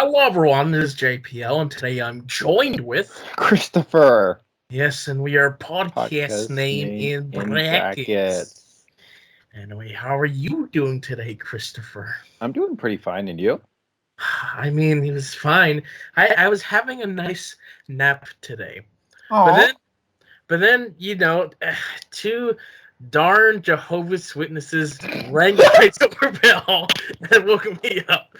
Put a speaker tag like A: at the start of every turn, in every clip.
A: Hello, everyone. This is JPL, and today I'm joined with
B: Christopher.
A: yes, and we are podcast
B: Podcast
A: name
B: name
A: in
B: in
A: brackets.
B: brackets.
A: Anyway, how are you doing today, Christopher?
B: I'm doing pretty fine, and you?
A: I mean, he was fine. I was having a nice nap today, but
B: Oh,
A: then two darn Jehovah's Witnesses rang my doorbell and woke me up.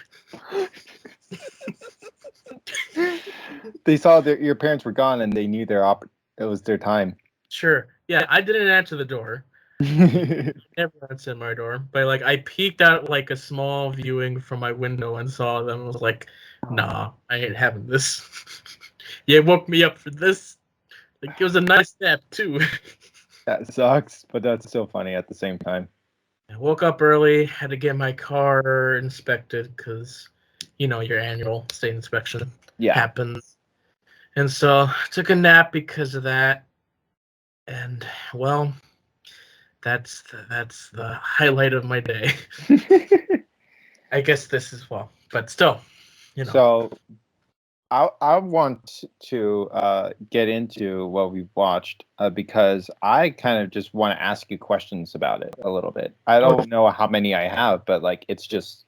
B: they saw that your parents were gone, and they knew it was their time.
A: Sure, yeah, I didn't answer the door. Never answered my door, but I peeked out like a small viewing from my window and saw them. I was like, "Nah, I ain't having this." You woke me up for this. Like it was a nice nap too.
B: That sucks, but that's still funny at the same time.
A: I woke up early, had to get my car inspected because your annual state inspection
B: Yeah.
A: happens, and so took a nap because of that. And well, that's the highlight of my day. I guess this is but still,
B: So I want to get into what we've watched because I kind of just want to ask you questions about it a little bit. I don't know how many I have, but it's just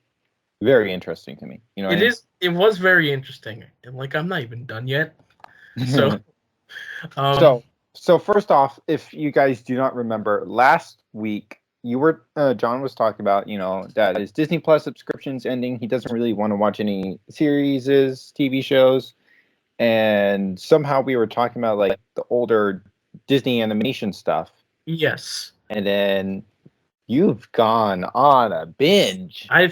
B: very interesting to me. You know what I mean?
A: It was very interesting, and I'm not even done yet. So,
B: So first off, if you guys do not remember, last week John was talking about that his Disney Plus subscription's ending. He doesn't really want to watch any series, TV shows, and somehow we were talking about the older Disney animation stuff.
A: yes,
B: And then you've gone on a binge.
A: I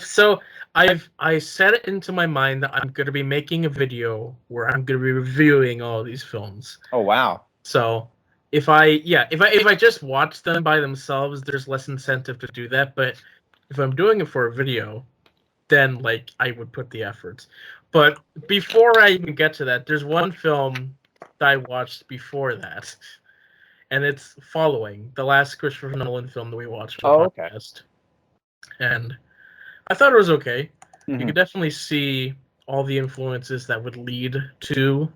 A: set it into my mind that I'm going to be making a video where I'm going to be reviewing all these films.
B: Oh wow!
A: So if I just watch them by themselves, there's less incentive to do that. But if I'm doing it for a video, then I would put the efforts. But before I even get to that, there's one film that I watched before that, and it's following the last Christopher Nolan film that we watched for the podcast. And I thought it was okay. You could definitely see all the influences that would lead to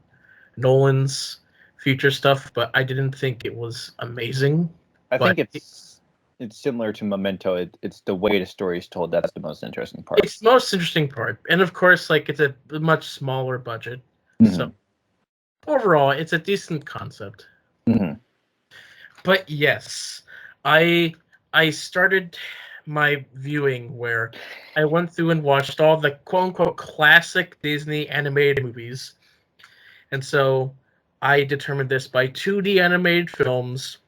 A: Nolan's future stuff, but I didn't think it was amazing.
B: I think it's similar to Memento. It's the way the story is told that's the most interesting part.
A: It's the most interesting part, and of course, it's a much smaller budget, so overall, it's a decent concept. But yes, I started my viewing where I went through and watched all the quote-unquote classic Disney animated movies. And so I determined this by 2D animated films,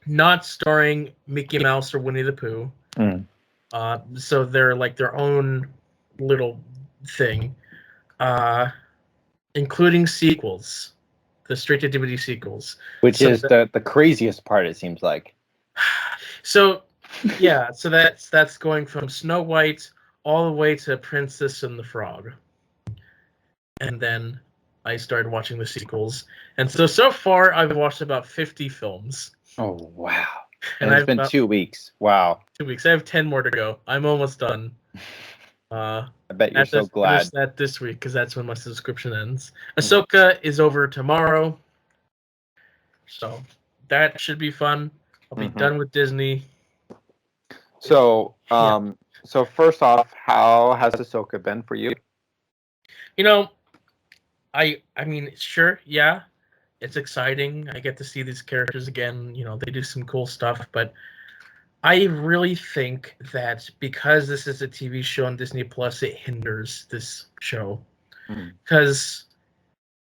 A: not starring Mickey Mouse or Winnie the Pooh. So they're their own little thing, including sequels, the straight-to-DVD sequels.
B: Which is the craziest part, it seems like.
A: So yeah, so that's going from Snow White all the way to Princess and the Frog. And then I started watching the sequels. And so far I've watched about 50 films.
B: Oh wow. And it's been 2 weeks. Wow.
A: 2 weeks. I have 10 more to go. I'm almost done.
B: I bet you're so glad.
A: Finish that this week because that's when my subscription ends. Ahsoka is over tomorrow. So that should be fun. I'll be done with Disney.
B: So, so first off, how has Ahsoka been for you?
A: I mean, sure, yeah, it's exciting. I get to see these characters again. They do some cool stuff, but I really think that because this is a TV show on Disney Plus, it hinders this show. Because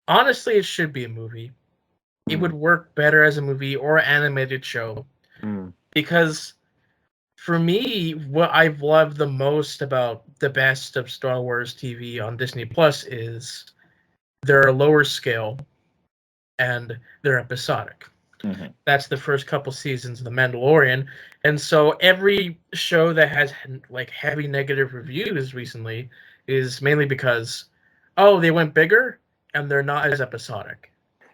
A: honestly, it should be a movie. It would work better as a movie or animated show. Because for me, what I've loved the most about the best of Star Wars TV on Disney Plus is they're a lower scale and they're episodic. That's the first couple seasons of The Mandalorian. And so every show that has heavy negative reviews recently is mainly because, they went bigger and they're not as episodic.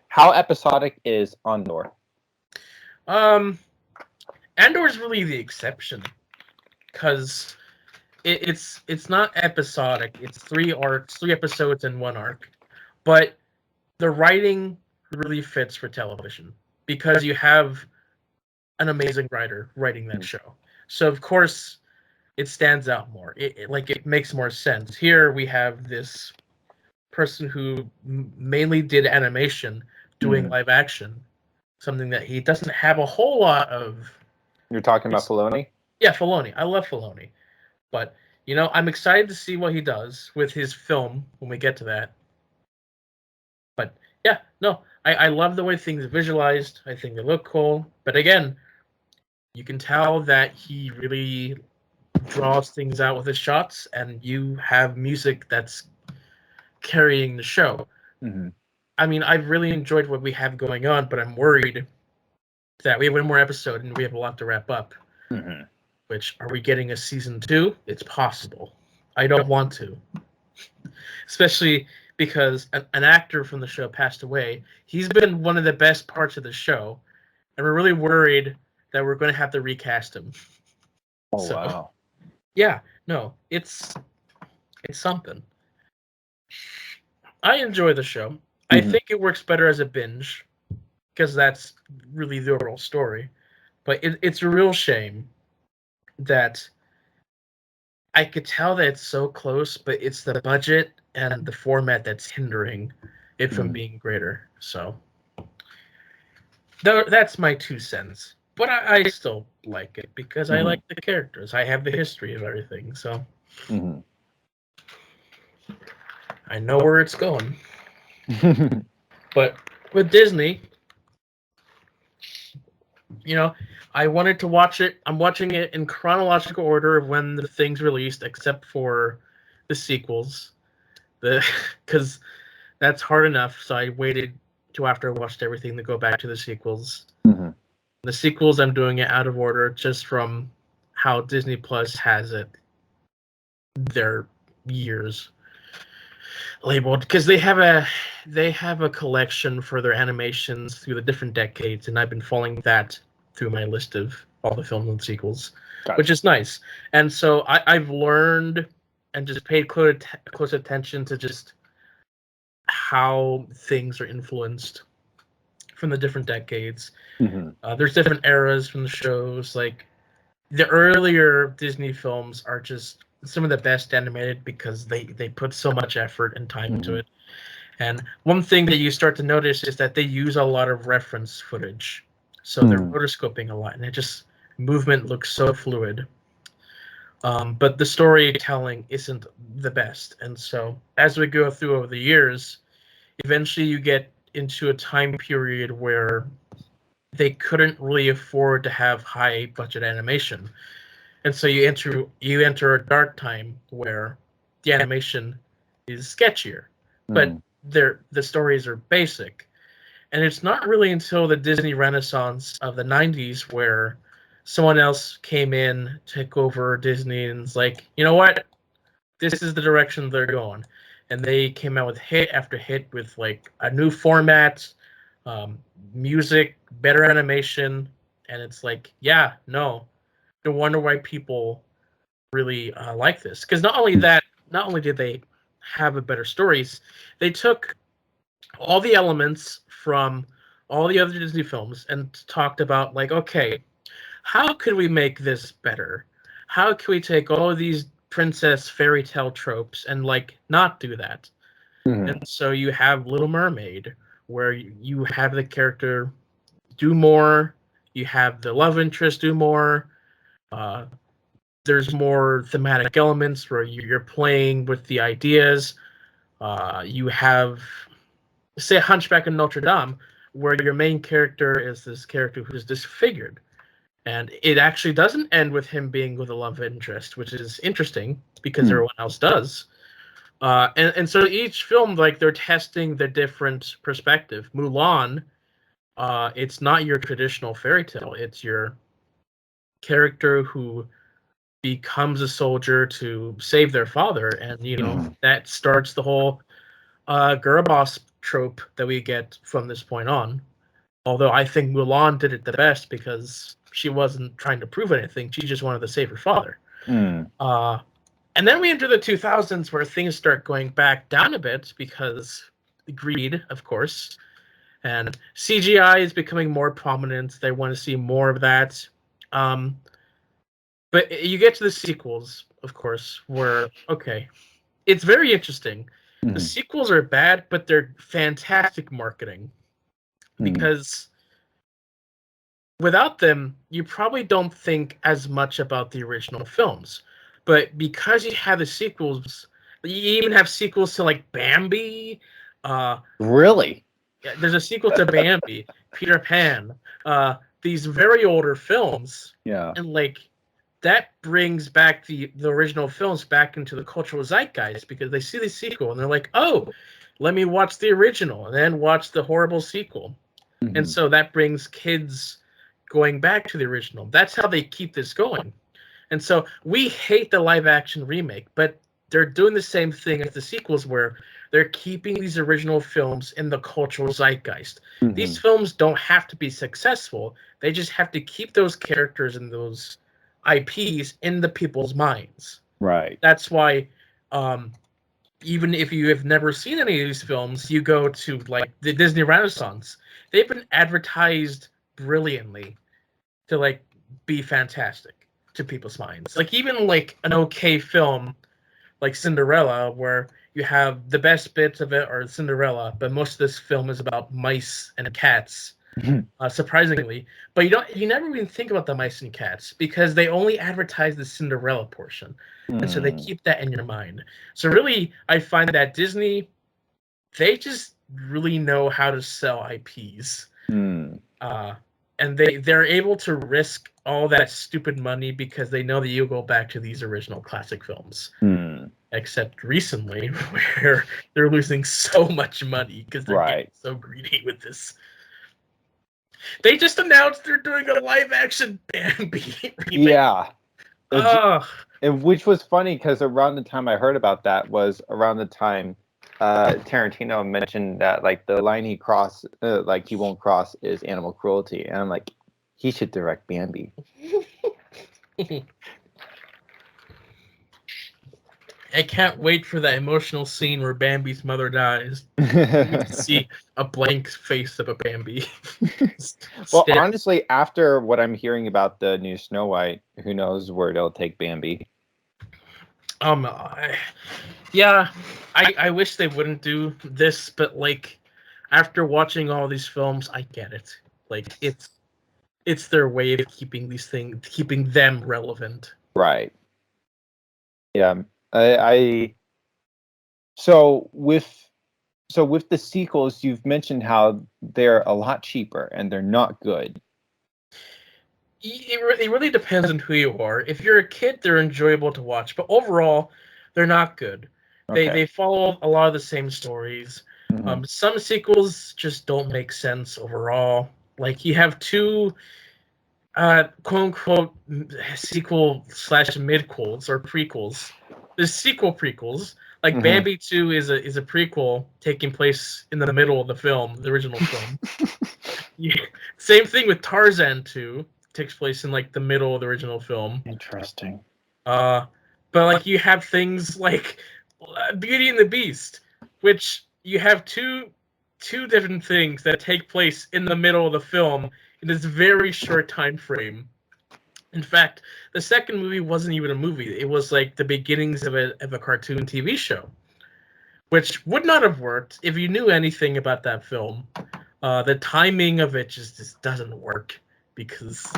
B: How episodic is Andor?
A: Andor is really the exception because it's not episodic. It's 3 arcs, 3 episodes in one arc. But the writing really fits for television because you have an amazing writer writing that show. So of course it stands out more. It makes more sense. Here we have this person who mainly did animation doing live action, something that he doesn't have a whole lot of.
B: You're talking about Filoni?
A: Yeah, Filoni. I love Filoni. But, I'm excited to see what he does with his film when we get to that. But, yeah, no, I love the way things are visualized. I think they look cool. But again, you can tell that he really draws things out with his shots, and you have music that's carrying the show.
B: Mm-hmm.
A: I mean, I've really enjoyed what we have going on, but I'm worried that we have one more episode and we have a lot to wrap up.
B: Mm-hmm.
A: Which, are we getting a season 2? It's possible. I don't want to. Especially because an actor from the show passed away. He's been one of the best parts of the show, and we're really worried that we're going to have to recast him.
B: Oh, wow.
A: Yeah, no, it's something. I enjoy the show. I think it works better as a binge, because that's really the overall story. But it's a real shame that I could tell that it's so close, but it's the budget and the format that's hindering it from being greater. So that's my 2 cents. But I still like it because I like the characters. I have the history of everything, so I know where it's going. But with Disney, I wanted to watch it. I'm watching it in chronological order of when the things released, except for the sequels. Because that's hard enough. So I waited till after I watched everything to go back to the sequels. The sequels, I'm doing it out of order, just from how Disney Plus has it. Their years labeled, because they have a collection for their animations through the different decades, and I've been following that through my list of all the films and sequels, which is nice. And so I've learned and just paid close attention to just how things are influenced from the different decades. There's different eras from the shows. Like, the earlier Disney films are just some of the best animated because they put so much effort and time into it. And one thing that you start to notice is that they use a lot of reference footage. So they're rotoscoping a lot, and it just, movement looks so fluid. But the storytelling isn't the best. And so as we go through over the years, eventually you get into a time period where they couldn't really afford to have high budget animation. And so you enter a dark time where the animation is sketchier, but the stories are basic. And it's not really until the Disney Renaissance of the 90s where someone else came in, took over Disney, and was like, you know what? This is the direction they're going. And they came out with hit after hit with like a new format, music, better animation. And it's like, yeah, no wonder why people really like this. Because not only did they have a better stories, they took all the elements from all the other Disney films and talked about, like, okay, how could we make this better? How can we take all of these princess fairy tale tropes and like not do that? And so you have Little Mermaid, where you have the character do more, you have the love interest do more. There's more thematic elements where you're playing with the ideas. You have, say, Hunchback of Notre Dame, where your main character is this character who's disfigured. And it actually doesn't end with him being with a love interest, which is interesting because everyone else does. And so each film, like, they're testing the different perspective. Mulan, it's not your traditional fairy tale. It's your character who becomes a soldier to save their father, and that starts the whole girl boss trope that we get from this point on. Although I think Mulan did it the best because she wasn't trying to prove anything; she just wanted to save her father. And then we enter the 2000s where things start going back down a bit because greed, of course, and CGI is becoming more prominent. They want to see more of that. But you get to the sequels, of course, where, okay, it's very interesting. The sequels are bad, but they're fantastic marketing because without them, you probably don't think as much about the original films. But because you have the sequels, you even have sequels to like Bambi.
B: Really?
A: There's a sequel to Bambi, Peter Pan. These very older films.
B: Yeah.
A: And like that brings back the original films back into the cultural zeitgeist because they see the sequel and they're like, oh, let me watch the original and then watch the horrible sequel. And so that brings kids going back to the original. That's how they keep this going. And so we hate the live action remake, but they're doing the same thing as the sequels where they're keeping these original films in the cultural zeitgeist. These films don't have to be successful. They just have to keep those characters and those IPs in the people's minds.
B: Right.
A: That's why even if you have never seen any of these films, you go to like the Disney Renaissance. They've been advertised brilliantly to like be fantastic to people's minds. Like even like an okay film like Cinderella, where you have the best bits of it are Cinderella, but most of this film is about mice and cats. Surprisingly, but you never even think about the mice and cats because they only advertise the Cinderella portion, and so they keep that in your mind. So really, I find that Disney, they just really know how to sell IPs, and they're able to risk all that stupid money because they know that you go back to these original classic films. Except recently, where they're losing so much money because they're getting so greedy with this. They just announced they're doing a live-action Bambi remake.
B: Yeah. And which was funny because around the time I heard about that was around the time Tarantino mentioned that like the line he won't cross is animal cruelty, and I'm like, he should direct Bambi.
A: I can't wait for that emotional scene where Bambi's mother dies. See a blank face of a Bambi.
B: Well, honestly, after what I'm hearing about the new Snow White, who knows where it'll take Bambi.
A: Yeah, I wish they wouldn't do this, but like after watching all these films, I get it. Like it's their way of keeping them relevant.
B: Right. Yeah. So with the sequels, you've mentioned how they're a lot cheaper and they're not good.
A: It really depends on who you are. If you're a kid, they're enjoyable to watch, but overall, they're not good. They follow a lot of the same stories. Some sequels just don't make sense overall. Like you have two quote unquote sequel / midquels or prequels. There's sequel prequels. Like Bambi 2 is a prequel taking place in the middle of the film, the original film. Same thing with Tarzan 2, takes place in like the middle of the original film.
B: Interesting.
A: But like you have things like Beauty and the Beast, which you have two different things that take place in the middle of the film in this very short time frame. In fact, the second movie wasn't even a movie. It was like the beginnings of a cartoon TV show, which would not have worked if you knew anything about that film. The timing of it just doesn't work because,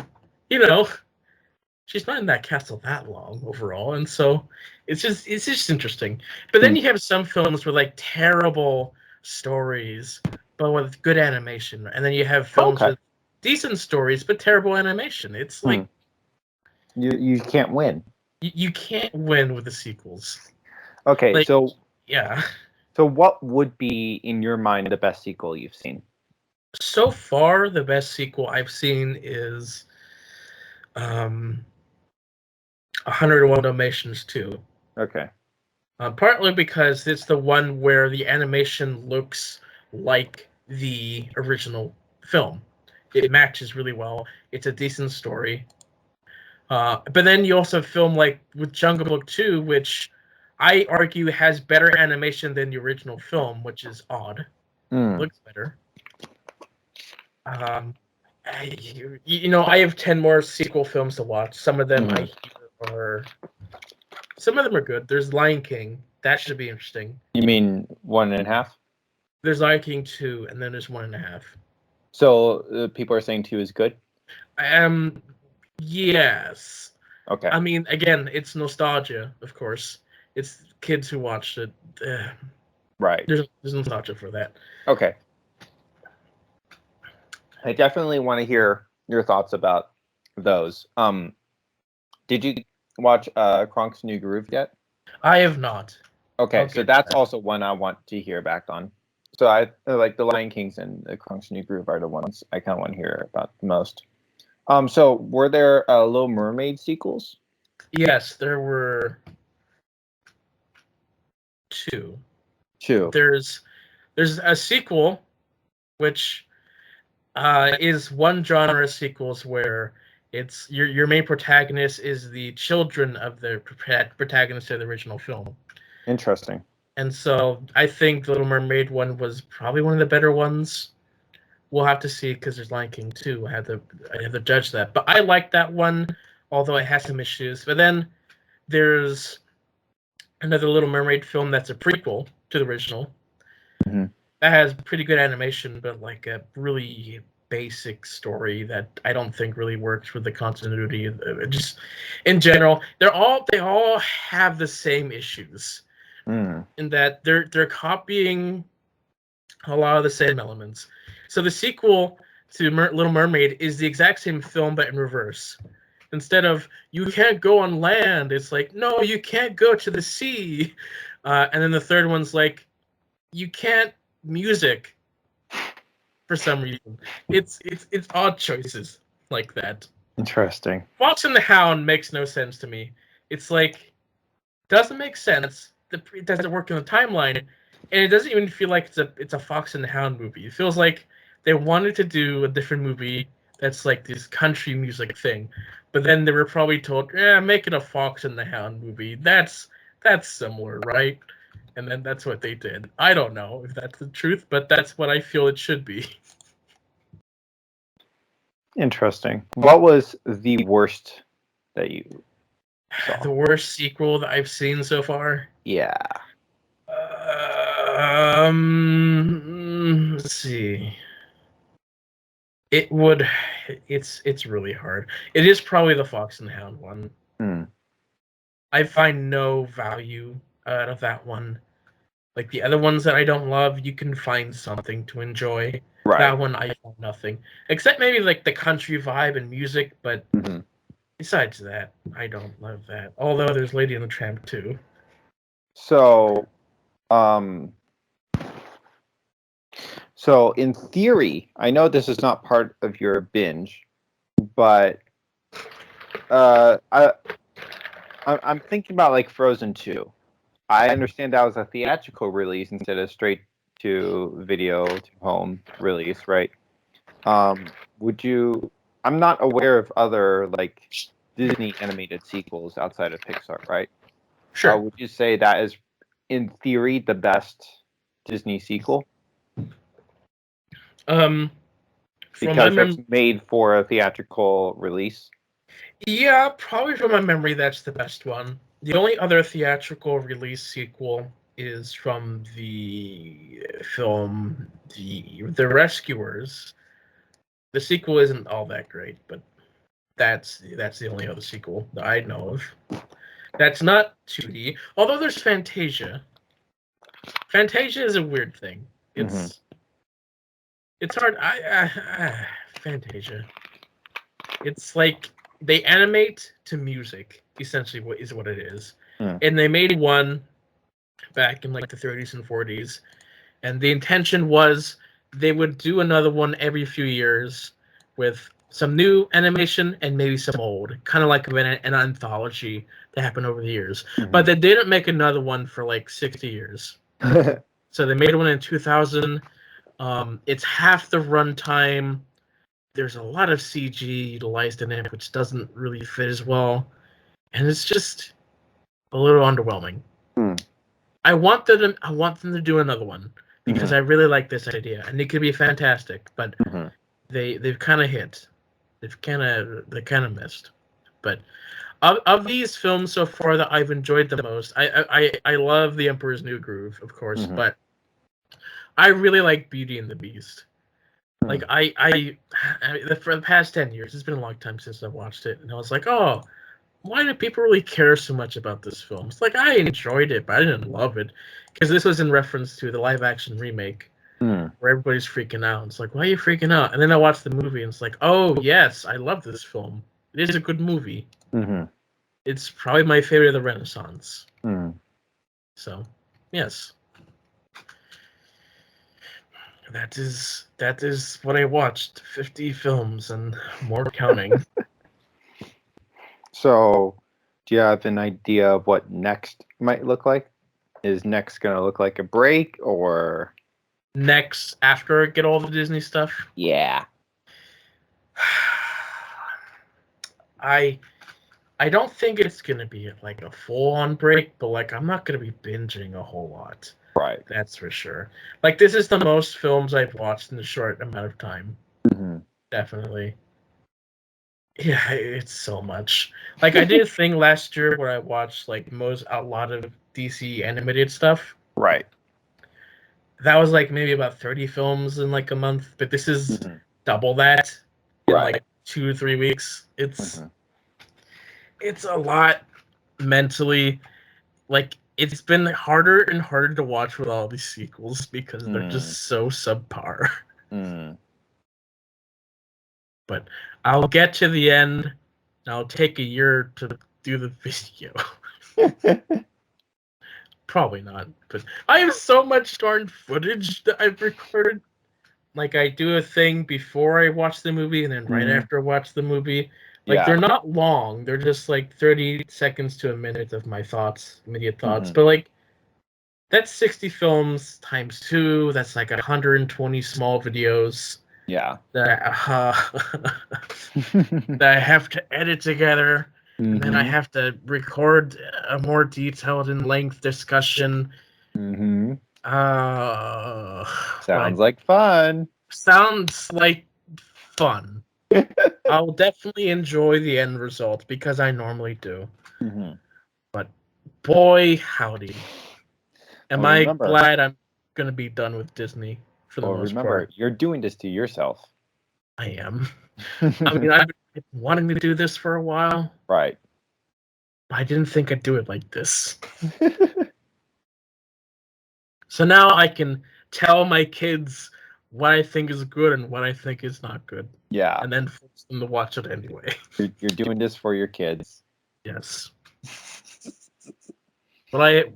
A: she's not in that castle that long overall, and so it's just interesting. But then you have some films with like terrible stories, but with good animation, and then you have films with decent stories but terrible animation. It's like
B: you can't win.
A: You can't win with the sequels.
B: Okay,
A: like,
B: so
A: yeah.
B: So what would be in your mind the best sequel you've seen?
A: So far, the best sequel I've seen is 101 Dalmatians 2.
B: Okay.
A: Partly because it's the one where the animation looks like the original film. It matches really well. It's a decent story. But then you also film like with Jungle Book 2, which I argue has better animation than the original film, which is odd. Looks better. I have 10 more sequel films to watch. Some of them some of them are good. There's Lion King. That should be interesting.
B: You mean 1.5?
A: There's Lion King 2, and then there's 1.5.
B: So people are saying 2 is good?
A: Yes.
B: Okay.
A: I mean, again, it's nostalgia, of course. It's kids who watched it.
B: Right.
A: There's nostalgia for that.
B: Okay. I definitely want to hear your thoughts about those. Did you watch Kronk's New Groove yet?
A: I have not.
B: Okay, so that's also one I want to hear back on. So I like the Lion Kings and the Kronk's New Groove are the ones I kind of want to hear about the most. So were there Little Mermaid sequels?
A: Yes, there were 2.
B: 2.
A: There's a sequel, which is one genre of sequels where it's your main protagonist is the children of the protagonist of the original film.
B: Interesting.
A: And so I think the Little Mermaid one was probably one of the better ones. We'll have to see because there's Lion King 2. I have to judge that. But I like that one, although it has some issues. But then there's another Little Mermaid film that's a prequel to the original.
B: Mm-hmm.
A: That has pretty good animation, but like a really basic story that I don't think really works with the continuity. Just in general, they all have the same issues in that they're copying a lot of the same elements. So the sequel to Little Mermaid is the exact same film but in reverse. Instead of you can't go on land, it's like no, you can't go to the sea. And then the third one's like you can't music for some reason. It's odd choices like that.
B: Interesting.
A: Fox and the Hound makes no sense to me. It's like doesn't make sense. It doesn't work in the timeline, and it doesn't even feel like it's a Fox and the Hound movie. It feels like they wanted to do a different movie that's like this country music thing, but then they were probably told, "Yeah, make it a Fox and the Hound movie. That's similar, right?" And then that's what they did. I don't know if that's the truth, but that's what I feel it should be.
B: Interesting. What was the worst that you saw?
A: The worst sequel that I've seen so far?
B: Yeah.
A: Let's see. It's really hard. It is probably the Fox and the Hound one. I find no value out of that one. Like the other ones that I don't love, you can find something to enjoy.
B: Right.
A: That one I found nothing. Except maybe like the country vibe and music, but besides that, I don't love that. Although there's Lady and the Tramp too.
B: So in theory, I know this is not part of your binge, but I'm thinking about like Frozen 2. I understand that was a theatrical release instead of straight to video to home release, right? Would you? I'm not aware of other like Disney animated sequels outside of Pixar, right?
A: Sure.
B: Would you say that is, in theory, the best Disney sequel? Because it's made for a theatrical release.
A: Yeah, probably from my memory, that's the best one. The only other theatrical release sequel is from the film The Rescuers. The sequel isn't all that great, but that's the only other sequel that I know of. That's not 2D, although there's Fantasia. Fantasia is a weird thing. It's hard. Fantasia. It's like they animate to music, essentially what it is. And they made one back in like the 30s and 40s, and the intention was they would do another one every few years with some new animation and maybe some old, kind of like an anthology that happened over the years. But they didn't make another one for like 60 years. So they made one in 2000. It's half the runtime, there's a lot of CG utilized in it, which doesn't really fit as well, and it's just a little underwhelming. I want them to do another one because I really like this idea, and it could be fantastic. But they've kind of hit, they kind of missed. But of these films so far that I've enjoyed the most, I love The Emperor's New Groove, of course, but I really like Beauty and the Beast. Like for the past 10 years, it's been a long time since I've watched it, and I was like, oh, why do people really care so much about this film? It's like I enjoyed it, but I didn't love it because this was in reference to the live-action remake where everybody's freaking out. It's like, why are you freaking out? And then I watched the movie, and it's like, oh yes, I love this film. It is a good movie. It's probably my favorite of the Renaissance. So, yes, that is what I watched. 50 films and more counting.
B: So, do you have an idea of what next might look like? Is next going to look like a break or
A: next after I get all the Disney stuff?
B: Yeah.
A: I don't think it's going to be like a full-on break, but like I'm not going to be binging a whole lot.
B: Right.
A: That's for sure. Like this is the most films I've watched in a short amount of time. Definitely. Yeah, it's so much. Like I did a thing last year where I watched like a lot of DC animated stuff.
B: Right.
A: That was like maybe about 30 films in like a month, but this is double that in like 2 or 3 weeks. It's a lot mentally. Like it's been harder and harder to watch with all these sequels because they're just so subpar. But I'll get to the end. I'll take a year to do the video. Probably not, but I have so much darn footage that I've recorded. Like I do a thing before I watch the movie and then right after I watch the movie. Like they're not long. They're just like 30 seconds to a minute of my thoughts, immediate thoughts. But like that's 60 films times 2. That's like 120 small videos.
B: Yeah.
A: That I have to edit together, and then I have to record a more detailed and length discussion.
B: Sounds like fun.
A: Sounds like fun. I'll definitely enjoy the end result because I normally do. But boy, howdy. Am I glad I'm going to be done with Disney for the most part.
B: You're doing this to yourself.
A: I am. I mean, I've been wanting to do this for a while.
B: Right.
A: But I didn't think I'd do it like this. So now I can tell my kids what I think is good and what I think is not good.
B: Yeah.
A: And then force them to watch it anyway.
B: You're doing this for your kids.
A: Yes. But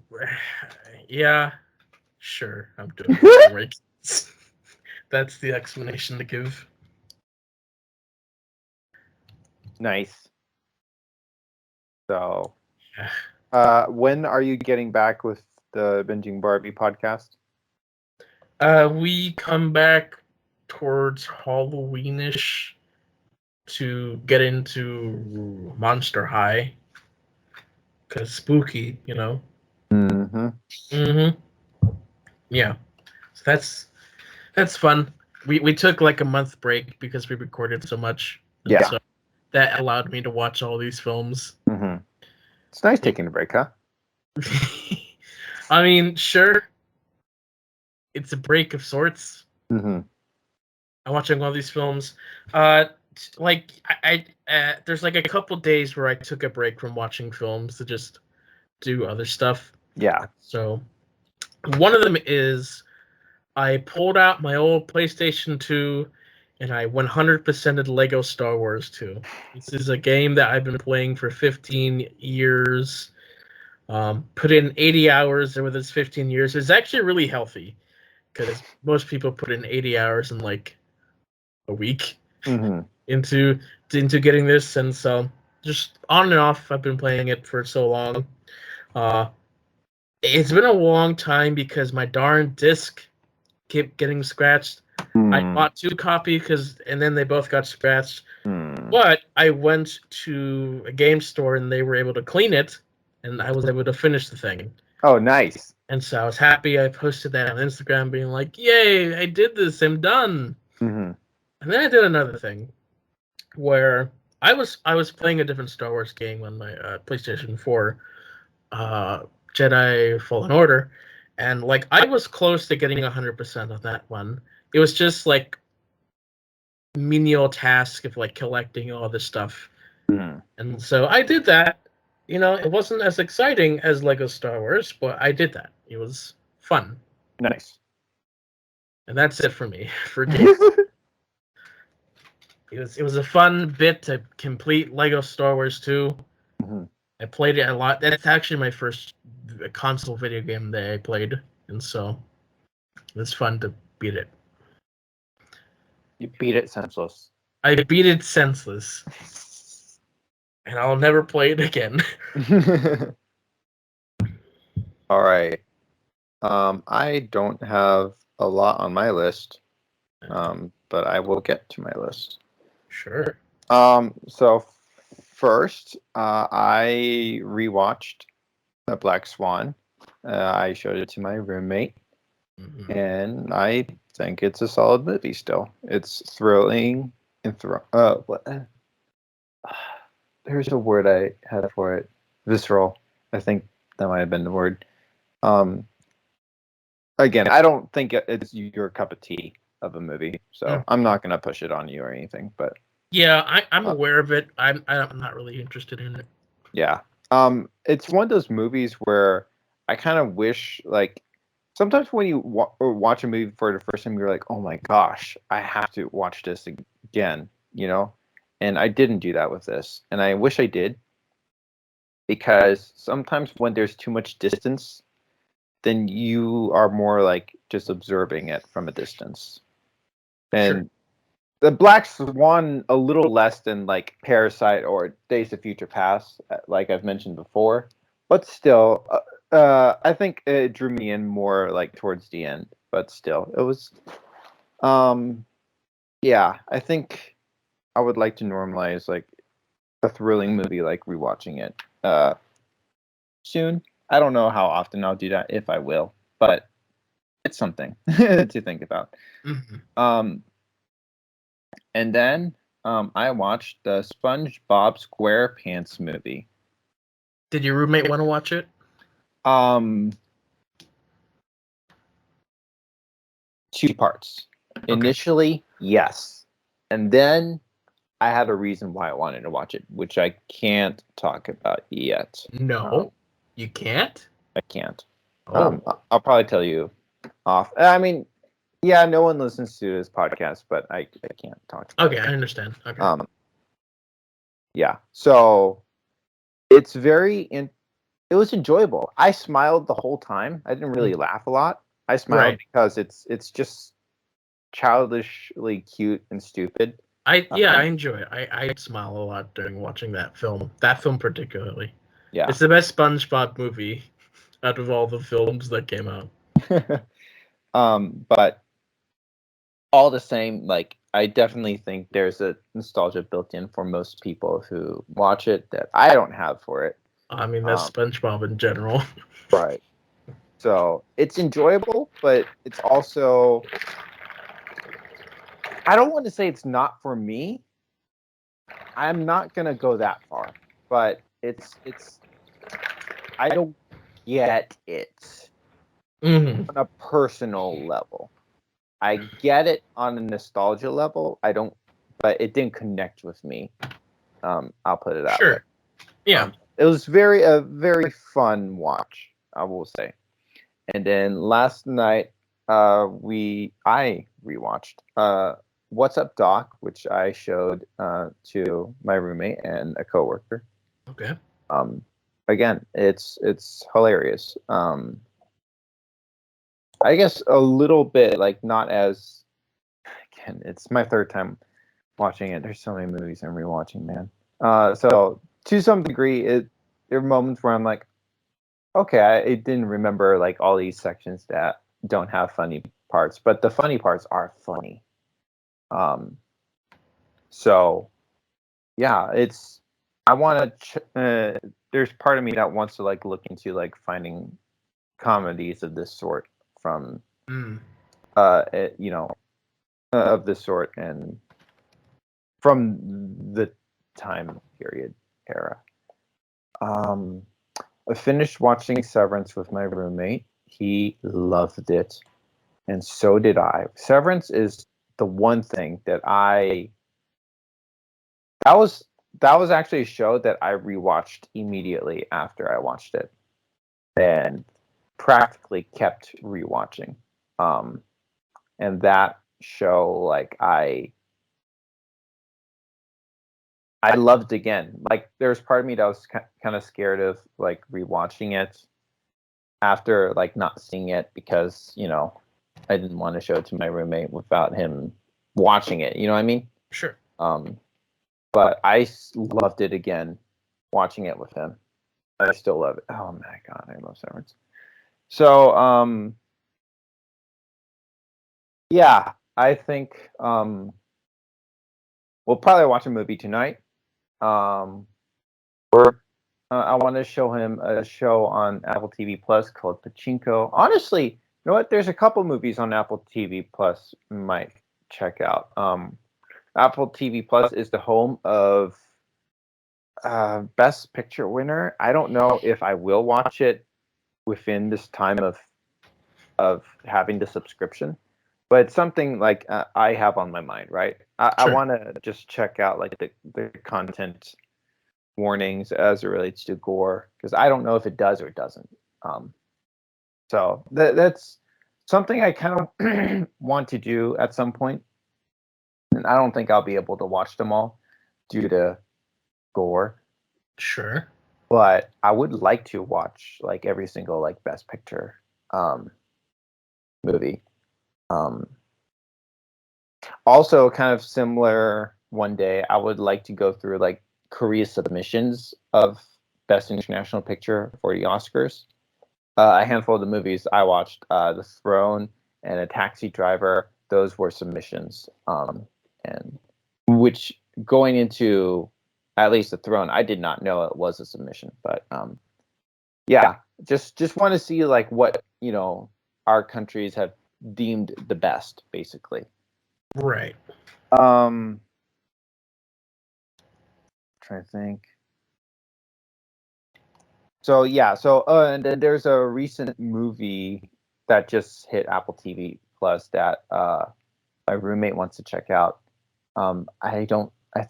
A: yeah, sure, I'm doing it for my kids. That's the explanation to give.
B: Nice. So, when are you getting back with the Binging Barbie podcast?
A: We come back towards Halloweenish to get into Monster High. Because spooky, you know? Yeah. So that's fun. We took like a month break because we recorded so much.
B: Yeah.
A: So that allowed me to watch all these films.
B: It's nice taking a break, huh?
A: I mean, sure. It's a break of sorts. I'm watching all these films. Like I there's like a couple days where I took a break from watching films to just do other stuff.
B: Yeah.
A: So one of them is I pulled out my old PlayStation 2 and I 100%ed Lego Star Wars 2. This is a game that I've been playing for 15 years. Put in 80 hours over this 15 years. It's actually really healthy because most people put in 80 hours in like a week into getting this, and so just on and off I've been playing it for so long. It's been a long time because my darn disc kept getting scratched. I bought 2 copies and then they both got scratched.
B: Hmm.
A: But I went to a game store and they were able to clean it, and I was able to finish the thing.
B: Oh, nice.
A: And so I was happy. I posted that on Instagram, being like, "Yay, I did this! I'm done."
B: Mm-hmm.
A: And then I did another thing where I was playing a different Star Wars game on my PlayStation 4, Jedi Fallen Order, and like I was close to getting 100% on that one. It was just like menial task of like collecting all this stuff.
B: Mm-hmm.
A: And so I did that. It wasn't as exciting as Lego Star Wars, but I did that. It was fun.
B: Nice.
A: And that's it for me for games. It was a fun bit to complete Lego Star Wars 2.
B: Mm-hmm.
A: I played it a lot. That's actually my first console video game that I played, and so it was fun to beat it.
B: You beat it senseless.
A: I beat it senseless, and I'll never play it again.
B: All right. I don't have a lot on my list, but I will get to my list.
A: Sure.
B: So first, I rewatched The Black Swan. I showed it to my roommate, and I think it's a solid movie still. It's thrilling and there's a word I had for it. Visceral. I think that might have been the word. Again, I don't think it's your cup of tea of a movie, so I'm not gonna push it on you or anything. But
A: yeah, I'm aware of it. I'm not really interested in it.
B: yeah, it's one of those movies where I kind of wish, like, sometimes when you watch a movie for the first time, you're like, oh my gosh, I have to watch this again, and I didn't do that with this, and I wish I did, because sometimes when there's too much distance, then you are more like just observing it from a distance. And
A: Sure.
B: The Black Swan, a little less than like Parasite or Days of Future Past, like I've mentioned before, but still, I think it drew me in more like towards the end. But still, it was, yeah. I think I would like to normalize like a thrilling movie, like rewatching it soon. I don't know how often I'll do that, if I will, but it's something to think about.
A: Mm-hmm.
B: And then I watched the SpongeBob SquarePants movie.
A: Did your roommate want to watch it?
B: Um, 2 parts.
A: Okay.
B: Initially, yes, and then I had a reason why I wanted to watch it, which I can't talk about yet.
A: No, you can't.
B: I can't.
A: Oh.
B: I'll probably tell you off. I mean, yeah, no one listens to this podcast, but I can't talk about
A: Okay,
B: it.
A: I understand. Okay.
B: Yeah. So it's it was enjoyable. I smiled the whole time. I didn't really laugh a lot. I smiled because it's just childishly cute and stupid.
A: I enjoy it. I smile a lot during watching that film. That film particularly.
B: Yeah.
A: It's the best SpongeBob movie out of all the films that came out.
B: But all the same, like, I definitely think there's a nostalgia built in for most people who watch it that I don't have for it.
A: I mean, that's SpongeBob in general.
B: Right. So it's enjoyable, but it's also, I don't want to say it's not for me. I'm not gonna go that far, but it's I don't get it on a personal level. I get it on a nostalgia level. I don't, but it didn't connect with me. I'll put it that way.
A: Yeah.
B: It was a very fun watch, I will say. And then last night, I rewatched What's Up, Doc, which I showed to my roommate and a coworker.
A: Okay.
B: Again, it's hilarious. I guess a little bit like not as. Again, it's my third time watching it. There's so many movies I'm rewatching, man. So to some degree, there are moments where I'm like, okay, I didn't remember like all these sections that don't have funny parts, but the funny parts are funny. So yeah, I want to. There's part of me that wants to like look into like finding comedies of this sort from, you know, of this sort and from the time period era. I finished watching Severance with my roommate. He loved it, and so did I. Severance is the one thing that that was actually a show that I rewatched immediately after I watched it, and practically kept rewatching. And that show, like I loved again. Like there's part of me that was kind of scared of like rewatching it after like not seeing it because I didn't want to show it to my roommate without him watching it. You know what I mean?
A: Sure.
B: But I loved it again, watching it with him. I still love it. Oh my god, I love Severance. So, yeah, I think we'll probably watch a movie tonight. We're I want to show him a show on Apple TV Plus called Pachinko. Honestly, you know what? There's a couple movies on Apple TV Plus you might check out. Apple TV Plus is the home of Best Picture winner. I don't know if I will watch it within this time of having the subscription, but it's something like I have on my mind. Right? I
A: Sure.
B: want to just check out like the content warnings as it relates to gore because I don't know if it does or it doesn't. So that's something I kind of want to do at some point, and I don't think I'll be able to watch them all due to gore.
A: Sure.
B: But I would like to watch like every single like Best Picture movie. Also, kind of similar. One day, I would like to go through like Korea submissions of Best International Picture for the Oscars. A handful of the movies I watched, The Throne and A Taxi Driver, those were submissions. And which going into at least The Throne, I did not know it was a submission, but yeah, just want to see like what our countries have deemed the best, basically.
A: Right.
B: Trying to think. So yeah, and then there's a recent movie that just hit Apple TV Plus that my roommate wants to check out. I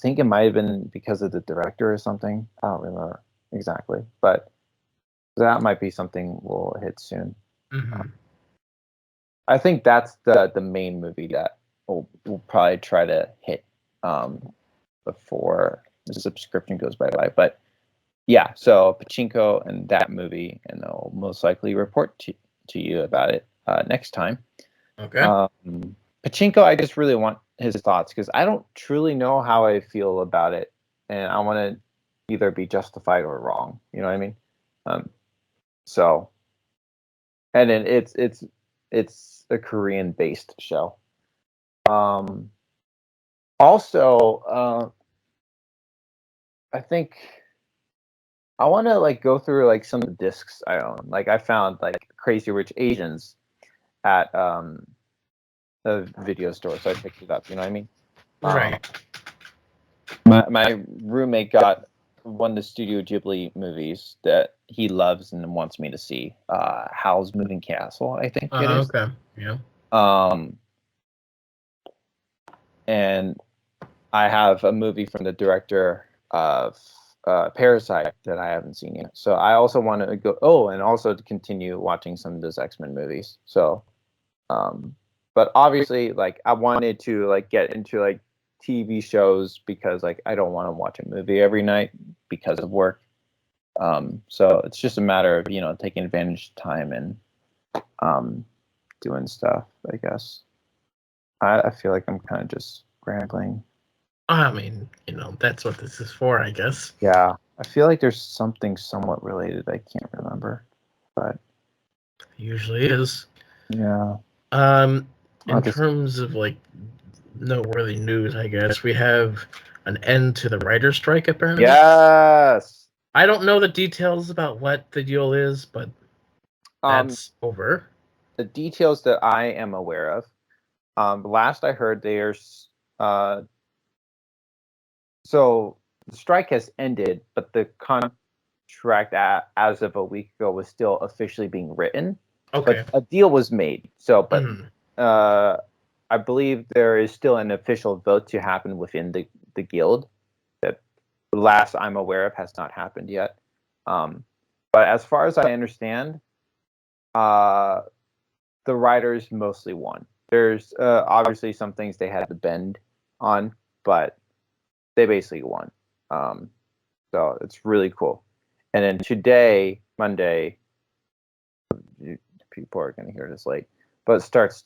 B: think it might have been because of the director or something. I don't remember exactly, but that might be something we'll hit soon.
A: Mm-hmm.
B: I think that's the main movie that we'll probably try to hit before the subscription goes bye-bye. But yeah, so Pachinko and that movie, and I'll most likely report to you about it next time.
A: Okay.
B: Pachinko, I just really want his thoughts because I don't truly know how I feel about it, and I want to either be justified or wrong. You know what I mean? So, and then it's a Korean-based show. Also, I think I want to like go through like some of the discs I own. Like I found like Crazy Rich Asians at a video store, so I picked it up. You know what I mean?
A: Right.
B: My roommate got one of the Studio Ghibli movies that he loves and wants me to see. Howl's Moving Castle, I think it is.
A: Okay. Yeah.
B: And I have a movie from the director of Parasite that I haven't seen yet. So I also want to go. Oh, and also to continue watching some of those X-Men movies. So, but obviously, like I wanted to like get into like TV shows because like I don't want to watch a movie every night because of work. So it's just a matter of taking advantage of time and doing stuff. I guess I feel like I'm kind of just rambling.
A: I mean, that's what this is for, I guess.
B: Yeah, I feel like there's something somewhat related. I can't remember, but
A: Usually is.
B: yeah.
A: Um,
B: I'll
A: in
B: just
A: terms of like noteworthy news, I guess we have an end to the writer's strike. Apparently,
B: yes.
A: I don't know the details about what the deal is, but
B: Um,
A: that's over.
B: the details that I am aware of. Last I heard, there's so the strike has ended, but the contract as of a week ago was still officially being written.
A: Okay.
B: But a deal was made. So, but
A: Mhm.
B: I believe there is still an official vote to happen within the guild. That the last I'm aware of has not happened yet. But as far as I understand, uh, the writers mostly won. There's obviously some things they had to bend on, but they basically won. Um, so it's really cool. And then today, Monday, people are going to hear this late, but it starts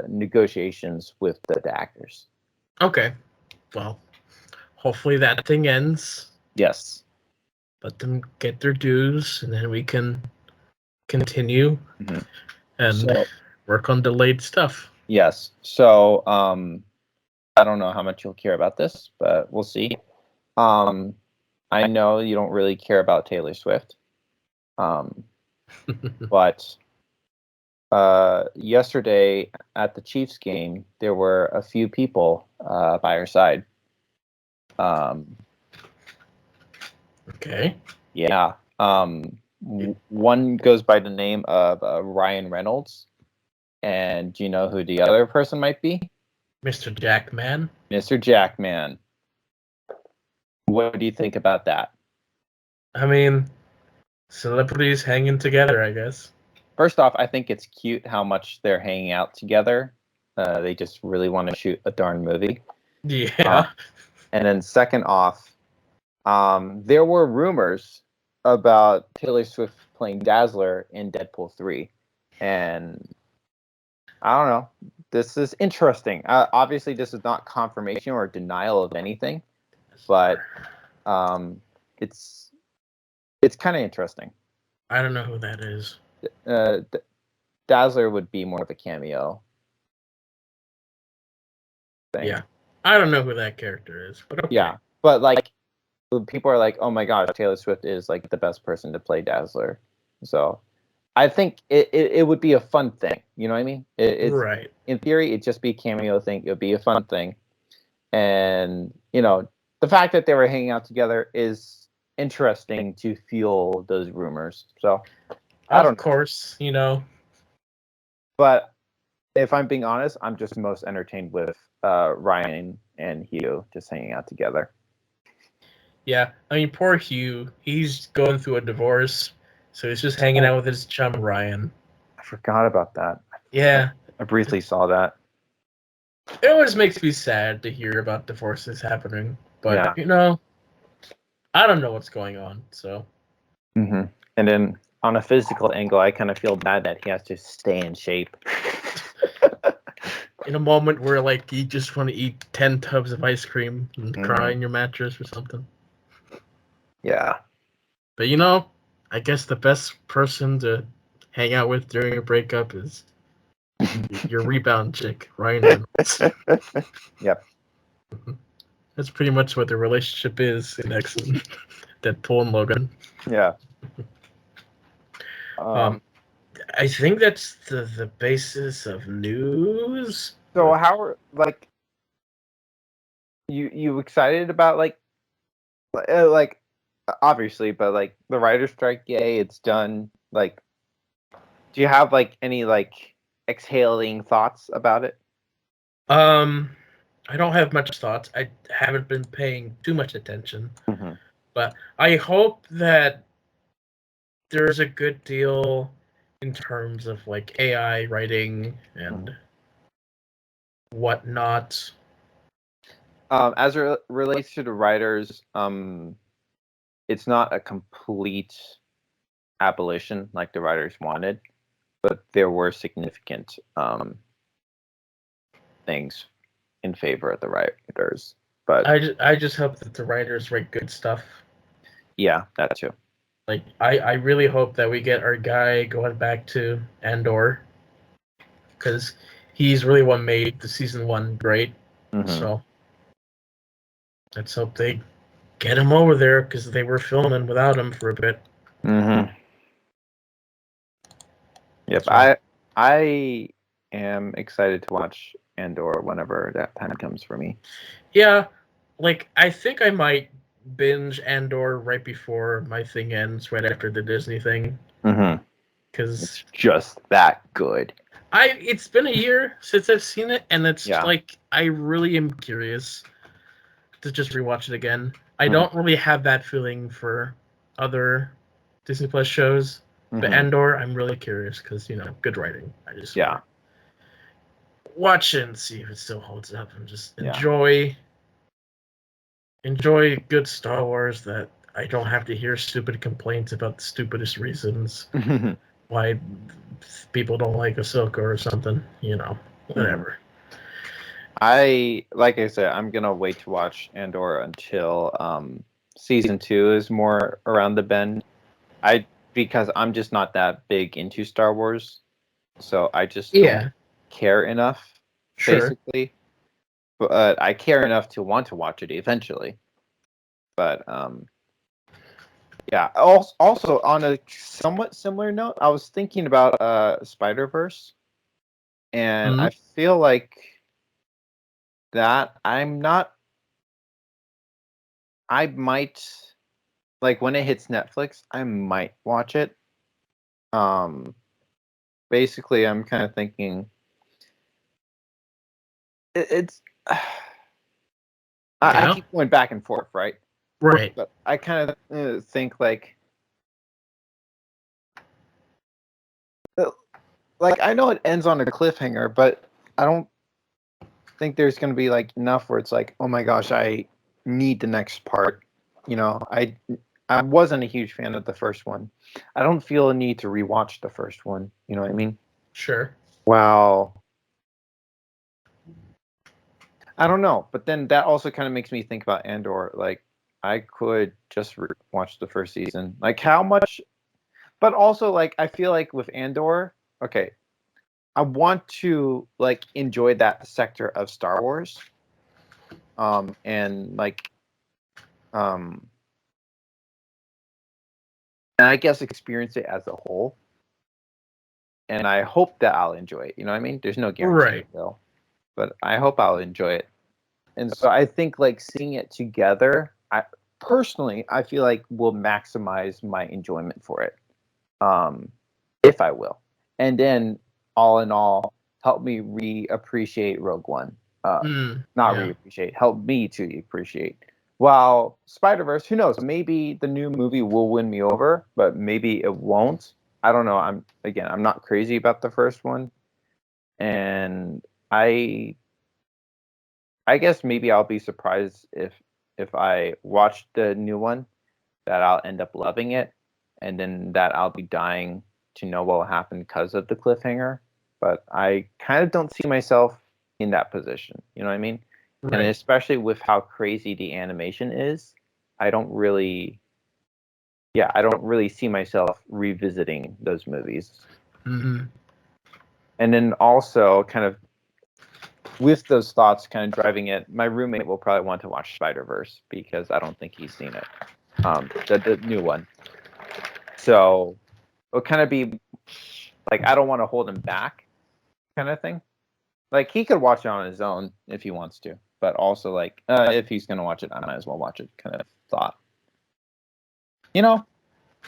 B: negotiations with the actors.
A: Okay. Well, hopefully that thing ends.
B: Yes.
A: Let them get their dues, and then we can continue and
B: So
A: work on delayed stuff.
B: yes. So I don't know how much you'll care about this, but we'll see. Um, I know you don't really care about Taylor Swift, but yesterday at the Chiefs game, there were a few people by her side.
A: Okay.
B: Yeah. One goes by the name of Ryan Reynolds, and do you know who the other person might be?
A: Mr. Jackman.
B: Mr. Jackman. What do you think about that?
A: I mean, celebrities hanging together, I guess.
B: First off, I think it's cute how much they're hanging out together. They just really want to shoot a darn movie.
A: Yeah.
B: And then second off, there were rumors about Taylor Swift playing Dazzler in Deadpool 3. And I don't know. This is interesting. Obviously, this is not confirmation or denial of anything, but um, it's kind of interesting.
A: I don't know who that is.
B: D- Dazzler would be more of a cameo thing.
A: Yeah. I don't know who that character is, but okay.
B: Yeah, but like people are like, "Oh my gosh, Taylor Swift is like the best person to play Dazzler." So I think it would be a fun thing. You know what I mean? It's
A: Right.
B: in theory, it'd just be a cameo thing. It would be a fun thing, and the fact that they were hanging out together is interesting to fuel those rumors. So I
A: Of
B: don't know,
A: course,
B: but if I'm being honest, I'm just most entertained with Ryan and Hugh just hanging out together.
A: Yeah. I mean, poor Hugh. He's going through a divorce, so he's just hanging out with his chum Ryan.
B: I forgot about that.
A: Yeah.
B: I briefly saw that.
A: It always makes me sad to hear about divorces happening, but
B: Yeah.
A: I don't know what's going on. So
B: Mm-hmm. And then on a physical angle, I kind of feel bad that he has to stay in shape.
A: in a moment where like you just want to eat 10 tubs of ice cream and cry in your mattress or something.
B: Yeah.
A: But I guess the best person to hang out with during a breakup is your rebound chick, Ryan Reynolds.
B: Yep.
A: That's pretty much what the relationship is in X-Men, Deadpool and Logan.
B: Yeah.
A: I think that's the basis of news.
B: So how are like you excited about like obviously, but like the writer's strike, yay, it's done. Like, do you have like any like exhaling thoughts about it?
A: I don't have much thoughts. I haven't been paying too much attention,
B: Mm-hmm.
A: but I hope that there's a good deal in terms of like AI writing and whatnot.
B: As it relates to the writers, it's not a complete abolition like the writers wanted, but there were significant things in favor of the writers. But
A: I just hope that the writers write good stuff.
B: yeah, that too.
A: Like I really hope that we get our guy going back to Andor. because he's really what made the season 1 great.
B: Mm-hmm.
A: So let's hope they get him over there, because they were filming without him for a bit.
B: Mm-hmm. Yep,
A: So,
B: I am excited to watch Andor whenever that time comes for me.
A: yeah, like, I think I might binge Andor right before my thing ends, right after the Disney thing.
B: Mm-hmm.
A: Because
B: it's just that good.
A: It's been a year since I've seen it, and it's
B: Yeah.
A: like, I really am curious to just rewatch it again. I don't really have that feeling for other Disney Plus shows, but Andor, I'm really curious because, good writing. I just watch it and see if it still holds up, and just enjoy good Star Wars that I don't have to hear stupid complaints about the stupidest reasons why people don't like Ahsoka or something, whatever.
B: Like I said, I'm gonna wait to watch Andor until season 2 is more around the bend. Because I'm just not that big into Star Wars, so I just don't care enough. Basically, but I care enough to want to watch it eventually. But yeah. Also, on a somewhat similar note, I was thinking about Spider-Verse, and I feel like that I might, like, when it hits Netflix, I might watch it. Basically, I'm kind of thinking it's. I keep going back and forth, right?
A: Right.
B: But I kind of think like I know it ends on a cliffhanger, but I don't think there's going to be like enough where it's like, oh my gosh, I need the next part. I wasn't a huge fan of the first one. I don't feel a need to rewatch the first one. You know what I mean?
A: Sure.
B: Wow. I don't know, but then that also kind of makes me think about Andor. Like, I could just watch the first season. Like, how much? But also, like, I feel like with Andor, okay, I want to like enjoy that sector of Star Wars, and like, and I guess experience it as a whole. And I hope that I'll enjoy it. You know what I mean? There's no guarantee, though, but I hope I'll enjoy it. And so I think like seeing it together, I feel like will maximize my enjoyment for it, if I will. And then all in all, help me reappreciate Rogue One. Help me to appreciate. While Spider-Verse, who knows? Maybe the new movie will win me over, but maybe it won't. I don't know. I'm not crazy about the first one, and I guess maybe I'll be surprised if I watch the new one, that I'll end up loving it, and then that I'll be dying to know what will happen because of the cliffhanger. But I kind of don't see myself in that position. You know what I mean? Right. And especially with how crazy the animation is, I don't really see myself revisiting those movies.
A: Mm-hmm.
B: And then also kind of with those thoughts kind of driving it, my roommate will probably want to watch Spider-Verse because I don't think he's seen it. The new one. So it'll kind of be like, I don't want to hold him back kind of thing. Like, he could watch it on his own if he wants to, but also like, if he's going to watch it, I might as well watch it kind of thought. You know?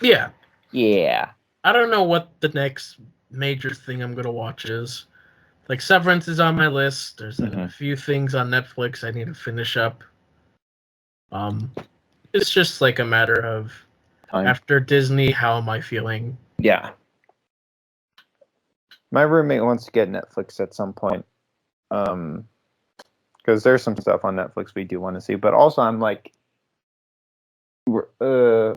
A: Yeah.
B: Yeah.
A: I don't know what the next major thing I'm going to watch is. Like, Severance is on my list. There's a few things on Netflix I need to finish up. It's just like a matter of time. After Disney, how am I feeling?
B: Yeah. My roommate wants to get Netflix at some point. Because there's some stuff on Netflix we do want to see, but also I'm like, I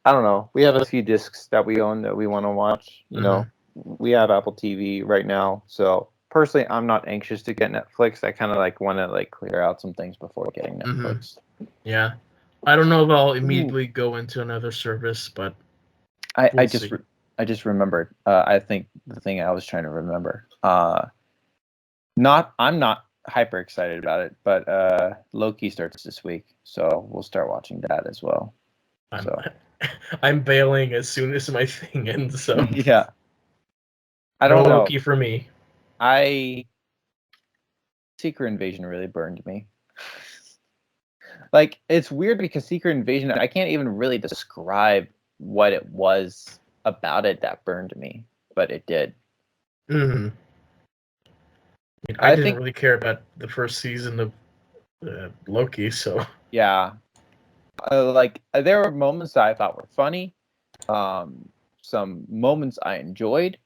B: don't know. We have a few discs that we own that we want to watch. You know, we have Apple TV right now, so personally, I'm not anxious to get Netflix. I kind of like want to like clear out some things before getting Netflix.
A: Yeah, I don't know if I'll immediately go into another service, but
B: I just I just remembered. I think the thing I was trying to remember. I'm not hyper excited about it, but Loki starts this week, so we'll start watching that as well.
A: I'm bailing as soon as my thing ends. So
B: yeah, I don't know.
A: Loki for me.
B: Secret Invasion really burned me. Like, it's weird because Secret Invasion, I can't even really describe what it was about it that burned me, but it did.
A: Mm-hmm. I didn't really care about the first season of Loki, so
B: yeah, there were moments that I thought were funny, some moments I enjoyed,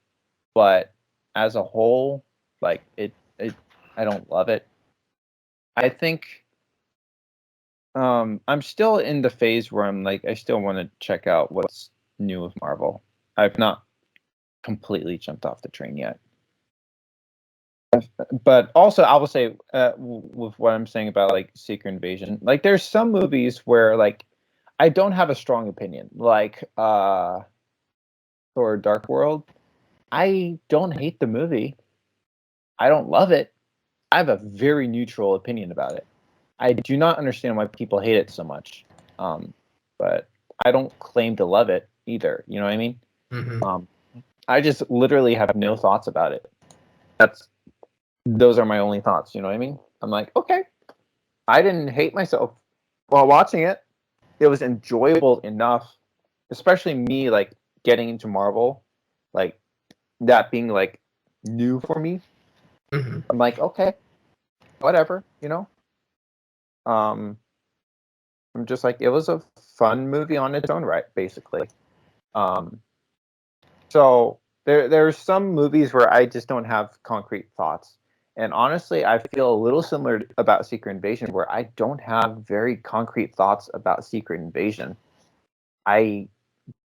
B: but as a whole, like I don't love it. I think I'm still in the phase where I'm like, I still want to check out what's new with Marvel. I've not completely jumped off the train yet. But also, I will say, with what I'm saying about like Secret Invasion, like there's some movies where like I don't have a strong opinion, like Thor: Dark World. I don't hate the movie. I don't love it. I have a very neutral opinion about it. I do not understand why people hate it so much. But I don't claim to love it either. You know what I mean?
A: Mm-hmm.
B: I just literally have no thoughts about it. Those are my only thoughts. You know what I mean? I'm like, okay, I didn't hate myself while watching it. It was enjoyable enough, especially me like getting into Marvel, like that being like new for me.
A: Mm-hmm.
B: I'm like, okay, whatever, you know. I'm just like, it was a fun movie on its own right, basically. So there's some movies where I just don't have concrete thoughts. And honestly, I feel a little similar about Secret Invasion, where I don't have very concrete thoughts about Secret Invasion. I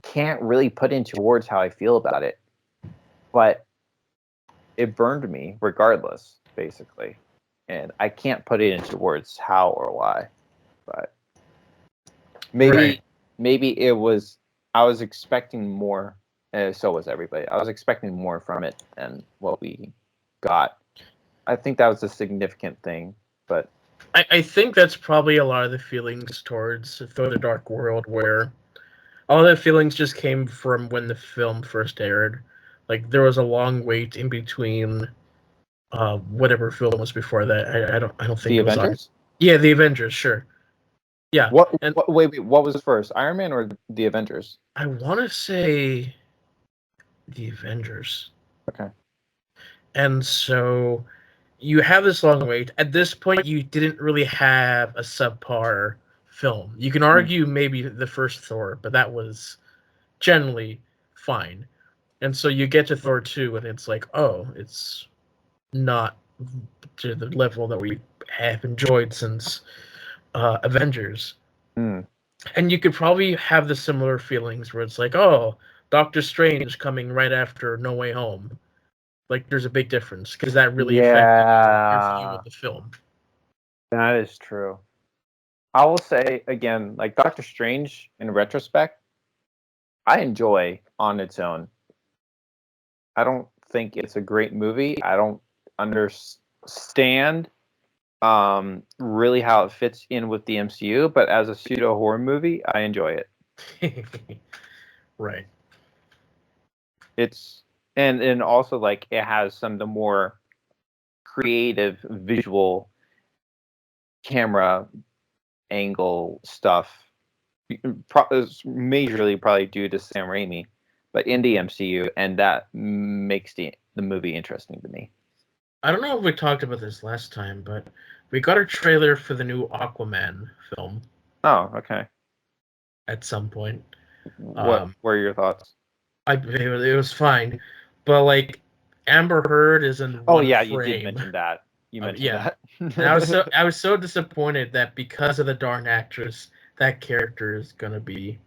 B: can't really put into words how I feel about it, but it burned me regardless, basically. And I can't put it into words how or why. But maybe it was, I was expecting more. So was everybody. I was expecting more from it than what we got. I think that was a significant thing, but
A: I think that's probably a lot of the feelings towards Thor: The Dark World, where all the feelings just came from when the film first aired. Like there was a long wait in between whatever film was before that. I don't think
B: the
A: it was
B: Avengers.
A: Yeah, the Avengers, sure. Yeah.
B: Wait, what was first, Iron Man or the Avengers?
A: I want to say the Avengers.
B: Okay.
A: And so you have this long wait. At this point, you didn't really have a subpar film. You can argue maybe the first Thor, but that was generally fine. And so you get to Thor 2, and it's like, oh, it's not to the level that we have enjoyed since Avengers.
B: Mm.
A: And you could probably have the similar feelings where it's like, oh, Doctor Strange coming right after No Way Home. Like, there's a big difference because that really affected your view of the film.
B: That is true. I will say again, like Doctor Strange, in retrospect, I enjoy on its own. I don't think it's a great movie. I don't understand really how it fits in with the MCU, but as a pseudo horror movie, I enjoy it.
A: Right.
B: It's and also like it has some of the more creative visual camera angle stuff, majorly probably due to Sam Raimi, but in the MCU, and that makes the movie interesting to me.
A: I don't know if we talked about this last time, but we got a trailer for the new Aquaman film.
B: Oh, okay.
A: At some point.
B: What were your thoughts?
A: It was fine, but like Amber Heard is in
B: Oh
A: one
B: yeah,
A: frame.
B: you did mention that. You mentioned that.
A: And I was so disappointed that because of the darn actress, that character is gonna be.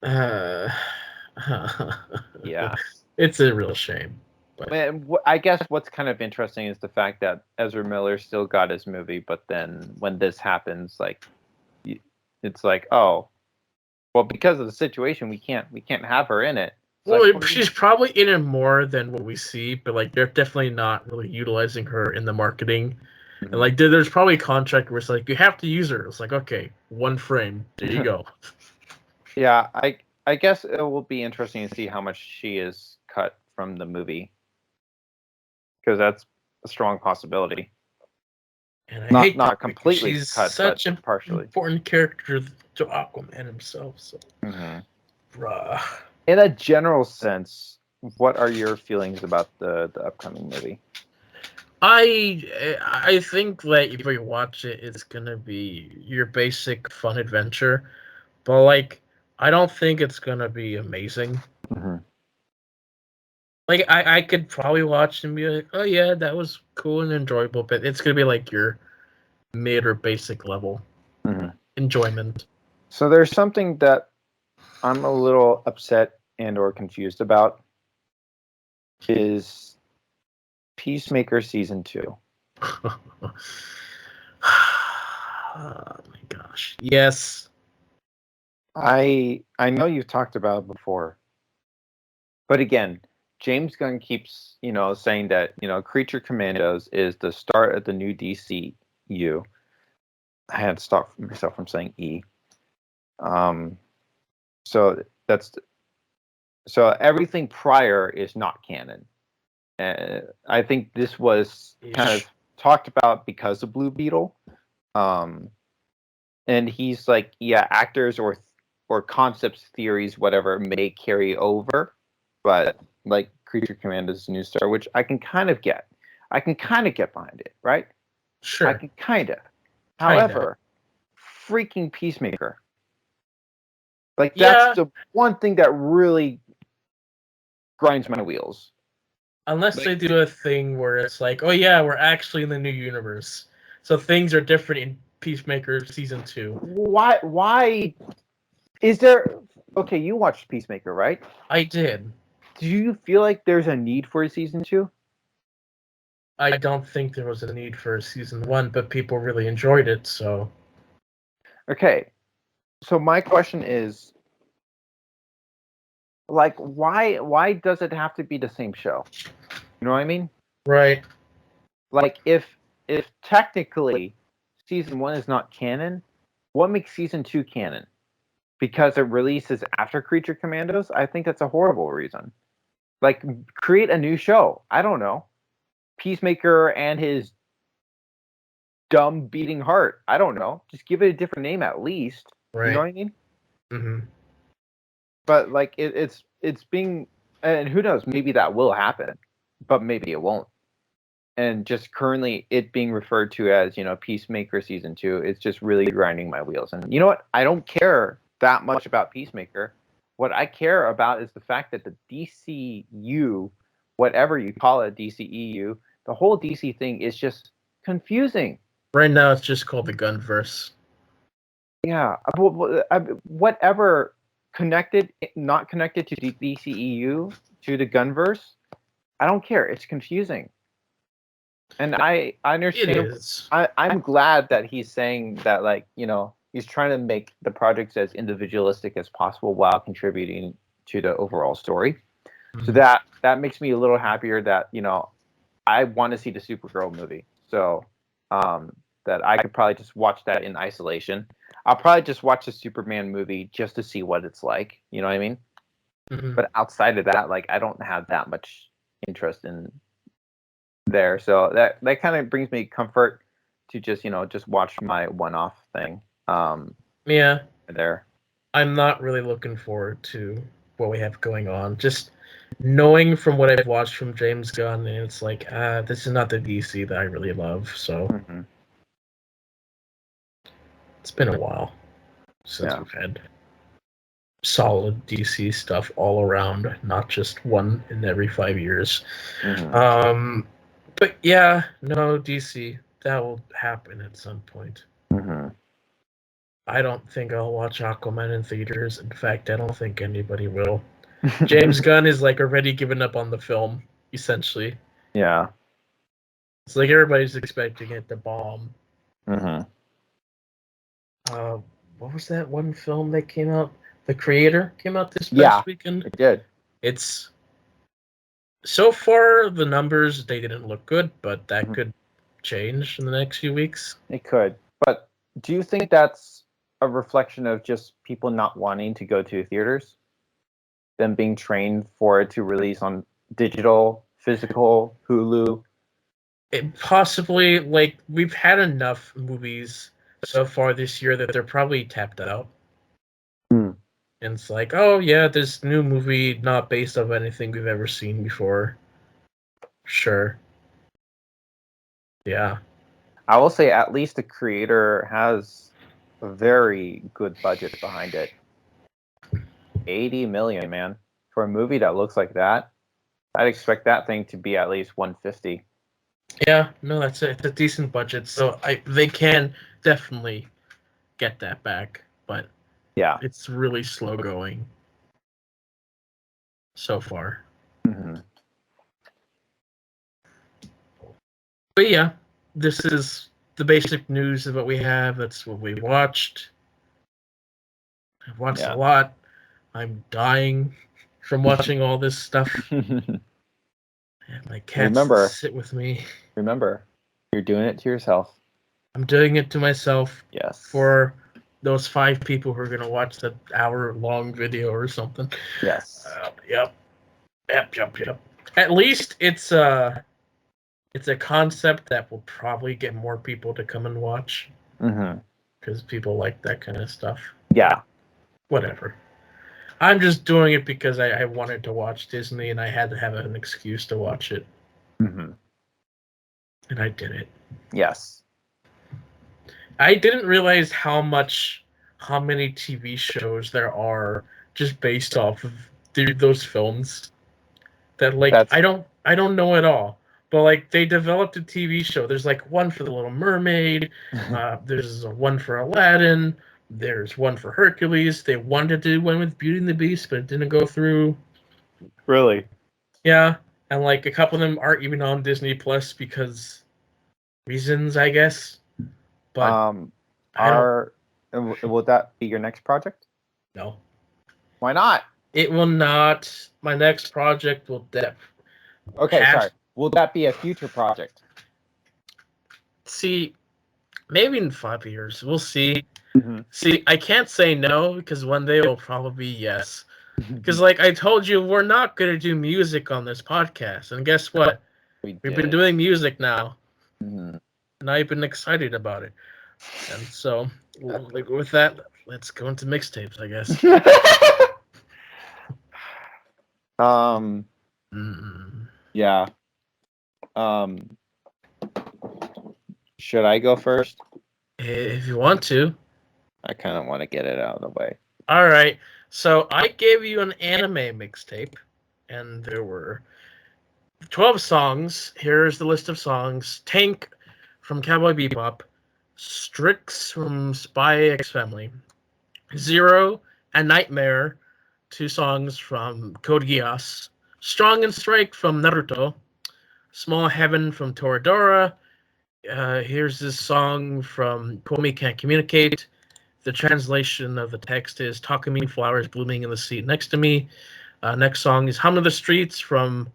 B: Yeah.
A: It's a real shame.
B: But I guess what's kind of interesting is the fact that Ezra Miller still got his movie, but then when this happens, like, it's like, oh, Well, because of the situation, we can't have her in it.
A: Well, she's probably in it more than what we see, but like they're definitely not really utilizing her in the marketing. Mm-hmm. And like there's probably a contract where it's like you have to use her. It's like, okay, one frame, there you go.
B: Yeah, I guess it will be interesting to see how much she is cut from the movie, because that's a strong possibility.
A: And I hate
B: not completely
A: she's
B: cut,
A: such
B: but
A: an
B: partially
A: important character to Aquaman himself. So, bruh.
B: In a general sense, what are your feelings about the upcoming movie?
A: I think that if you watch it, it's gonna be your basic fun adventure, but like I don't think it's gonna be amazing. Mm-hmm. Like I could probably watch and be like, oh yeah, that was cool and enjoyable, but it's gonna be like your mid or basic level enjoyment.
B: So there's something that I'm a little upset and or confused about, is Peacemaker season 2.
A: Oh my gosh. Yes.
B: I know you've talked about it before. But again, James Gunn keeps, saying that, Creature Commandos is the start of the new DCU. I had to stop myself from saying E. So everything prior is not canon. I think this was kind of talked about because of Blue Beetle. And he's like, yeah, actors or concepts, theories, whatever, may carry over, but like Creature Commandos' new star, which I can kind of get. I can kind of get behind it, right?
A: Sure.
B: I can kind of. However, freaking Peacemaker. Like, that's the one thing that really grinds my wheels.
A: Unless they do a thing where it's like, oh yeah, we're actually in the new universe. So things are different in Peacemaker season 2.
B: Why is there... Okay, you watched Peacemaker, right?
A: I did.
B: Do you feel like there's a need for a season 2?
A: I don't think there was a need for season 1, but people really enjoyed it, so...
B: Okay, so my question is, like, why does it have to be the same show? You know what I mean?
A: Right.
B: Like, if technically season 1 is not canon, what makes season 2 canon? Because it releases after Creature Commandos? I think that's a horrible reason. Like, create a new show. I don't know. Peacemaker and his dumb beating heart. I don't know. Just give it a different name at least. Right. You know what I mean? Mm-hmm. But like it's being, and who knows, maybe that will happen, but maybe it won't. And just currently it being referred to as, Peacemaker season 2, it's just really grinding my wheels. And you know what? I don't care that much about Peacemaker. What I care about is the fact that the DCU, whatever you call it, DCEU, the whole DC thing is just confusing.
A: Right now it's just called the Gunverse.
B: Yeah. Whatever, connected, not connected to DCEU, to the Gunverse, I don't care. It's confusing. And I understand. It is. I'm glad that he's saying that, like, he's trying to make the projects as individualistic as possible while contributing to the overall story. Mm-hmm. So that makes me a little happier that, I want to see the Supergirl movie. So that I could probably just watch that in isolation. I'll probably just watch the Superman movie just to see what it's like. You know what I mean? Mm-hmm. But outside of that, like, I don't have that much interest in there. So that kind of brings me comfort to just, just watch my one-off thing.
A: Yeah.
B: There.
A: I'm not really looking forward to what we have going on. Just knowing from what I've watched from James Gunn, and it's like, this is not the DC that I really love. So It's been a while since we've had solid DC stuff all around, not just one in every 5 years. Mm-hmm. But yeah, no, DC, that will happen at some point. Mm-hmm. I don't think I'll watch Aquaman in theaters. In fact, I don't think anybody will. James Gunn is like already given up on the film, essentially.
B: Yeah.
A: It's like everybody's expecting it to bomb. Mm-hmm. What was that one film that came out? The Creator came out this
B: Yeah,
A: past weekend.
B: it did.
A: It's so far the numbers they didn't look good, but that could change in the next few weeks.
B: It could. But do you think that's a reflection of just people not wanting to go to theaters? Them being trained for it to release on digital, physical, Hulu?
A: It possibly, like, we've had enough movies so far this year that they're probably tapped out.
B: Hmm.
A: And it's like, oh yeah, this new movie not based off anything we've ever seen before. Sure. Yeah.
B: I will say at least the Creator has a very good budget behind it. 80 million, man. For a movie that looks like that, I'd expect that thing to be at least 150.
A: Yeah, no, it's a decent budget, so they can definitely get that back, but
B: Yeah.
A: it's really slow going so far.
B: Mm-hmm.
A: But yeah, this is the basic news of what we have. That's what we watched. I've watched a lot. I'm dying from watching all this stuff. And my cats sit with me.
B: Remember, you're doing it to yourself.
A: I'm doing it to myself.
B: Yes.
A: For those 5 people who are going to watch the hour-long video or something.
B: Yes.
A: Yep. At least it's a concept that will probably get more people to come and watch. Because people like that kind of stuff.
B: Yeah.
A: Whatever. I'm just doing it because I wanted to watch Disney and I had to have an excuse to watch it. And I did it.
B: Yes.
A: I didn't realize how many TV shows there are just based off of those films. That I don't know at all. But like they developed a TV show. There's like one for The Little Mermaid. There's one for Aladdin. There's one for Hercules. They wanted to do one with Beauty and the Beast, but it didn't go through.
B: Really?
A: Yeah, and like a couple of them aren't even on Disney Plus because reasons, I guess. But
B: will that be your next project?
A: No.
B: Why not?
A: It will not. My next project will
B: sorry. Will that be a future project?
A: See, maybe in 5 years. We'll see. See, I can't say no because one day it'll probably be yes. Because like I told you, we're not going to do music on this podcast. And guess what? We've been doing music now. And I've been excited about it. And so, like, with that, let's go into mixtapes, I guess.
B: Yeah. Should I go first?
A: If you want to.
B: I kind of want to get it out of the way.
A: All right. So I gave you an anime mixtape, and there were 12 songs. Here's the list of songs. Tank from Cowboy Bebop, Strix from Spy X Family, Zero and Nightmare, 2 songs from Code Geass, Strong and Strike from Naruto, Small Heaven from Toradora. Here's this song from Komi Can't Communicate. The translation of the text is Takumi flowers blooming in the seat next to me. Next song is Hum of the Streets from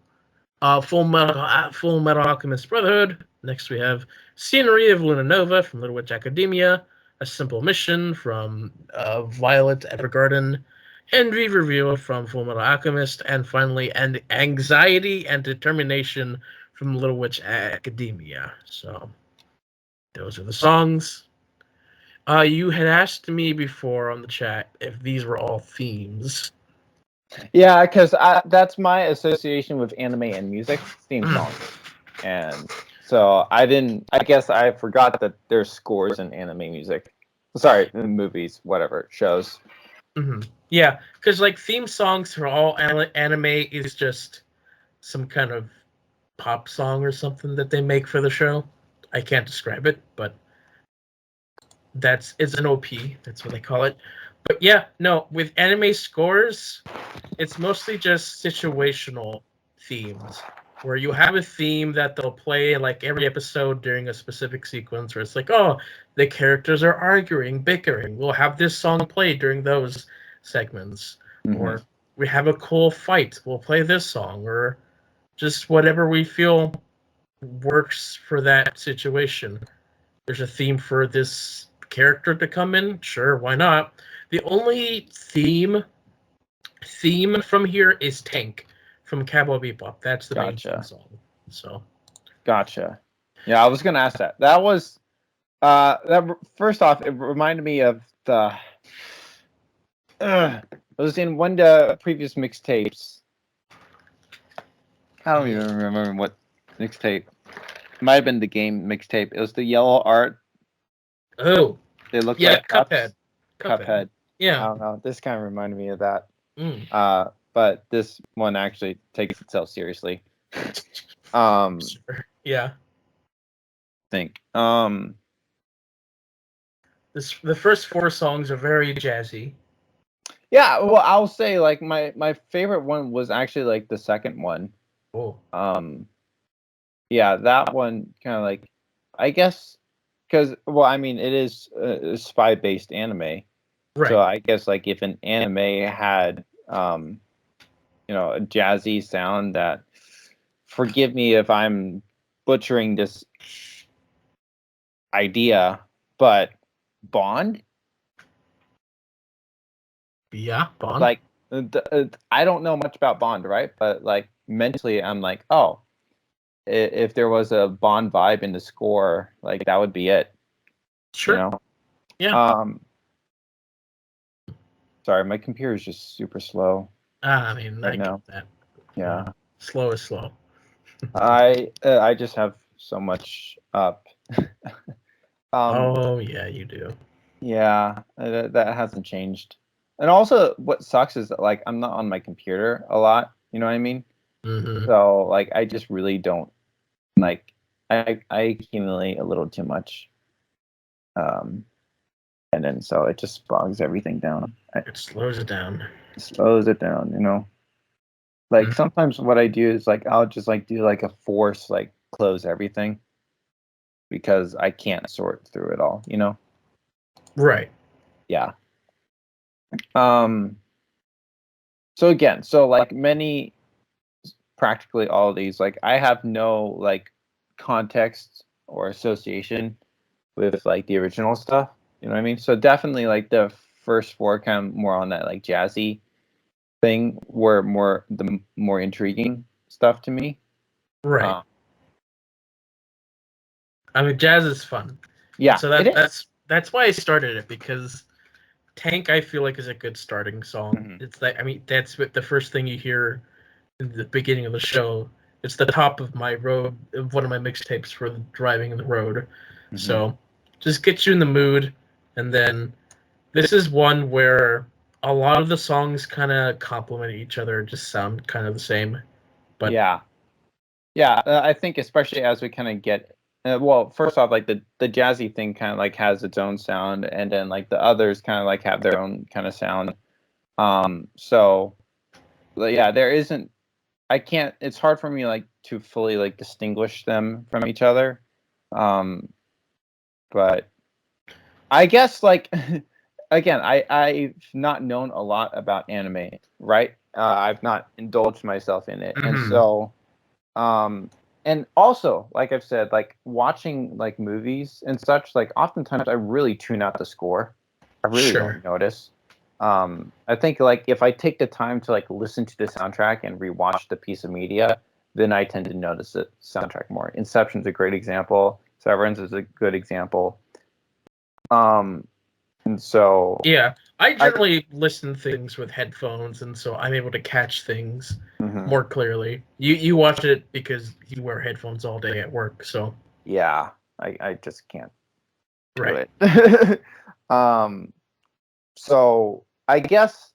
A: Full Metal Alchemist Brotherhood. Next we have Scenery of Luna Nova from Little Witch Academia. A Simple Mission from Violet Evergarden. Envy Reveal from Full Metal Alchemist. And finally, Anxiety and Determination from Little Witch Academia. So those are the songs. You had asked me before on the chat if these were all themes.
B: Yeah, because that's my association with anime and music, theme songs. And so I guess I forgot that there's scores in anime music. Sorry, in movies, whatever, shows.
A: Yeah, because like theme songs for all anime is just some kind of pop song or something that they make for the show. I can't describe it, but it's an OP. That's what they call it. But yeah, no, with anime scores, it's mostly just situational themes where you have a theme that they'll play like every episode during a specific sequence where it's like, oh, the characters are arguing, bickering. We'll have this song played during those segments,
B: Mm-hmm.
A: or we have a cool fight, we'll play this song, or just whatever we feel works for that situation. There's a theme for this character to come in, sure, why not? The only theme from here is Tank from Cowboy Bebop. That's the main theme song. So,
B: gotcha. Yeah, I was gonna ask that. That was that. First off, it reminded me of the. It was in one of the previous mixtapes. I don't even remember what mixtape. It might have been the game mixtape. It was the yellow art.
A: Oh,
B: they look like cups.
A: Cuphead. Yeah,
B: I don't know. This kind of reminded me of that.
A: Mm.
B: But this one actually takes itself seriously.
A: Sure. Yeah.
B: Think.
A: The first 4 songs are very jazzy.
B: Yeah, well, I'll say like my favorite one was actually like the second one.
A: Oh.
B: Yeah, that one kind of like, I guess, because well, I mean, it is a spy-based anime,
A: right?
B: So I guess like if an anime had, a jazzy sound that, forgive me if I'm butchering this idea, but Bond.
A: Yeah, Bond.
B: Like, I don't know much about Bond, right? But like mentally, I'm like, oh, if there was a Bond vibe in the score, like that would be it.
A: Sure.
B: You know?
A: Yeah.
B: Sorry, my computer is just super slow.
A: I mean,
B: right
A: I
B: now.
A: get that.
B: Yeah.
A: Slow is slow.
B: I just have so much up.
A: Oh yeah, you do.
B: Yeah, that hasn't changed. And also, what sucks is that like I'm not on my computer a lot. You know what I mean?
A: Mm-hmm.
B: So like I just really don't like. I accumulate a little too much. And then so it just bogs everything down.
A: It slows it down.
B: Slows it down. Like sometimes what I do is like I'll just like do like a force like close everything because I can't sort through it all.
A: Right.
B: Yeah. So again, so like practically all of these, like I have no like context or association with like the original stuff. You know what I mean? So definitely like the first 4 kind of more on that like jazzy thing were the more intriguing stuff to me.
A: Right. I mean, jazz is fun.
B: Yeah.
A: So that's why I started it, because Tank, I feel like, is a good starting song.
B: Mm-hmm.
A: It's like, I mean, that's the first thing you hear in the beginning of the show. It's the top of my road, one of my mixtapes for driving in the road. Mm-hmm. So just gets you in the mood. And then this is one where a lot of the songs kind of complement each other, just sound kind of the same. But
B: yeah, I think especially as we kind of get well, first off, like the jazzy thing kind of like has its own sound, and then like the others kind of like have their own kind of sound. So yeah, there isn't. I can't. It's hard for me like to fully like distinguish them from each other. But I guess like again, I've not known a lot about anime, right? I've not indulged myself in it, and so and also, like I've said, like watching like movies and such, like oftentimes I really tune out the score. I really don't notice. I think like if I take the time to like listen to the soundtrack and rewatch the piece of media, then I tend to notice the soundtrack more. Inception's a great example. Severance is a good example. And so
A: yeah, I generally listen to things with headphones, and so I'm able to catch things more clearly. You watch it because you wear headphones all day at work, so
B: yeah, I just can't do
A: right.
B: it. So I guess